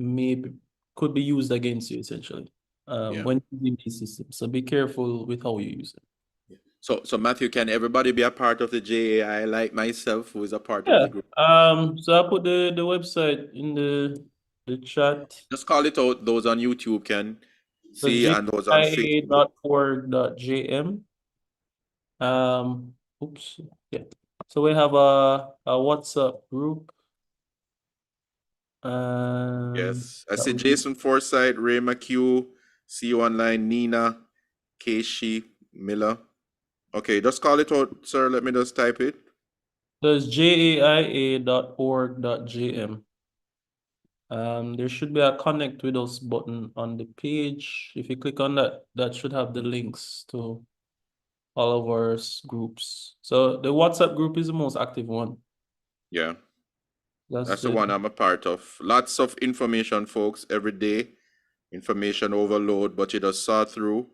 could be used against you essentially. Yeah. When using these systems. So be careful with how you use it. So Matthew, can everybody be a part of the JAI like myself, who is a part of Yeah. the group? So I put the website in the chat. Just call it out. Those on YouTube can So see, and those on Facebook. jia.org.jm. Oops. Yeah. So we have a WhatsApp group. Yes, I That see we Jason Forsyth, Ray McHugh, see you online, Nina, Keishi, Miller. Okay, just call it out, sir. Let me just type it. There's jaia.org.jm. There should be a connect with us button on the page. If you click on that, that should have the links to all of our groups. So the WhatsApp group is the most active one. Yeah, That's that's the one I'm a part of. Lots of information, folks, every day. Information overload, but you just saw through,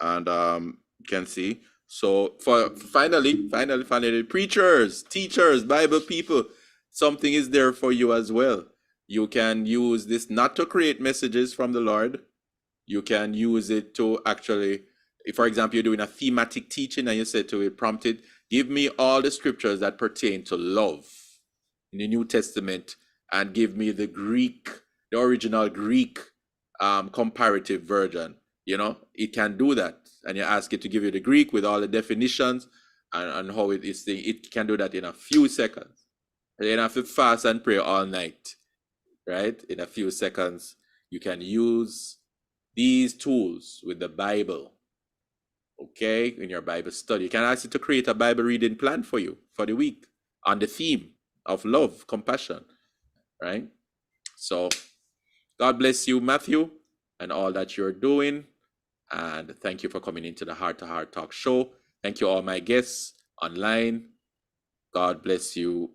and you can see. So for finally, preachers, teachers, Bible people, something is there for you as well. You can use this not to create messages from the Lord. You can use it to actually, if for example, you're doing a thematic teaching and you say to it, prompted, give me all the scriptures that pertain to love in the New Testament, and give me the original Greek comparative version. It can do that. And you ask it to give you the Greek with all the definitions and how it is. It can do that in a few seconds. And you don't have to fast and pray all night, right? In a few seconds, you can use these tools with the Bible, okay? In your Bible study, you can ask it to create a Bible reading plan for you for the week on the theme of love, compassion, right? So God bless you, Matthew, and all that you're doing. And thank you for coming into the Heart to Heart Talk show. Thank you, all my guests online. God bless you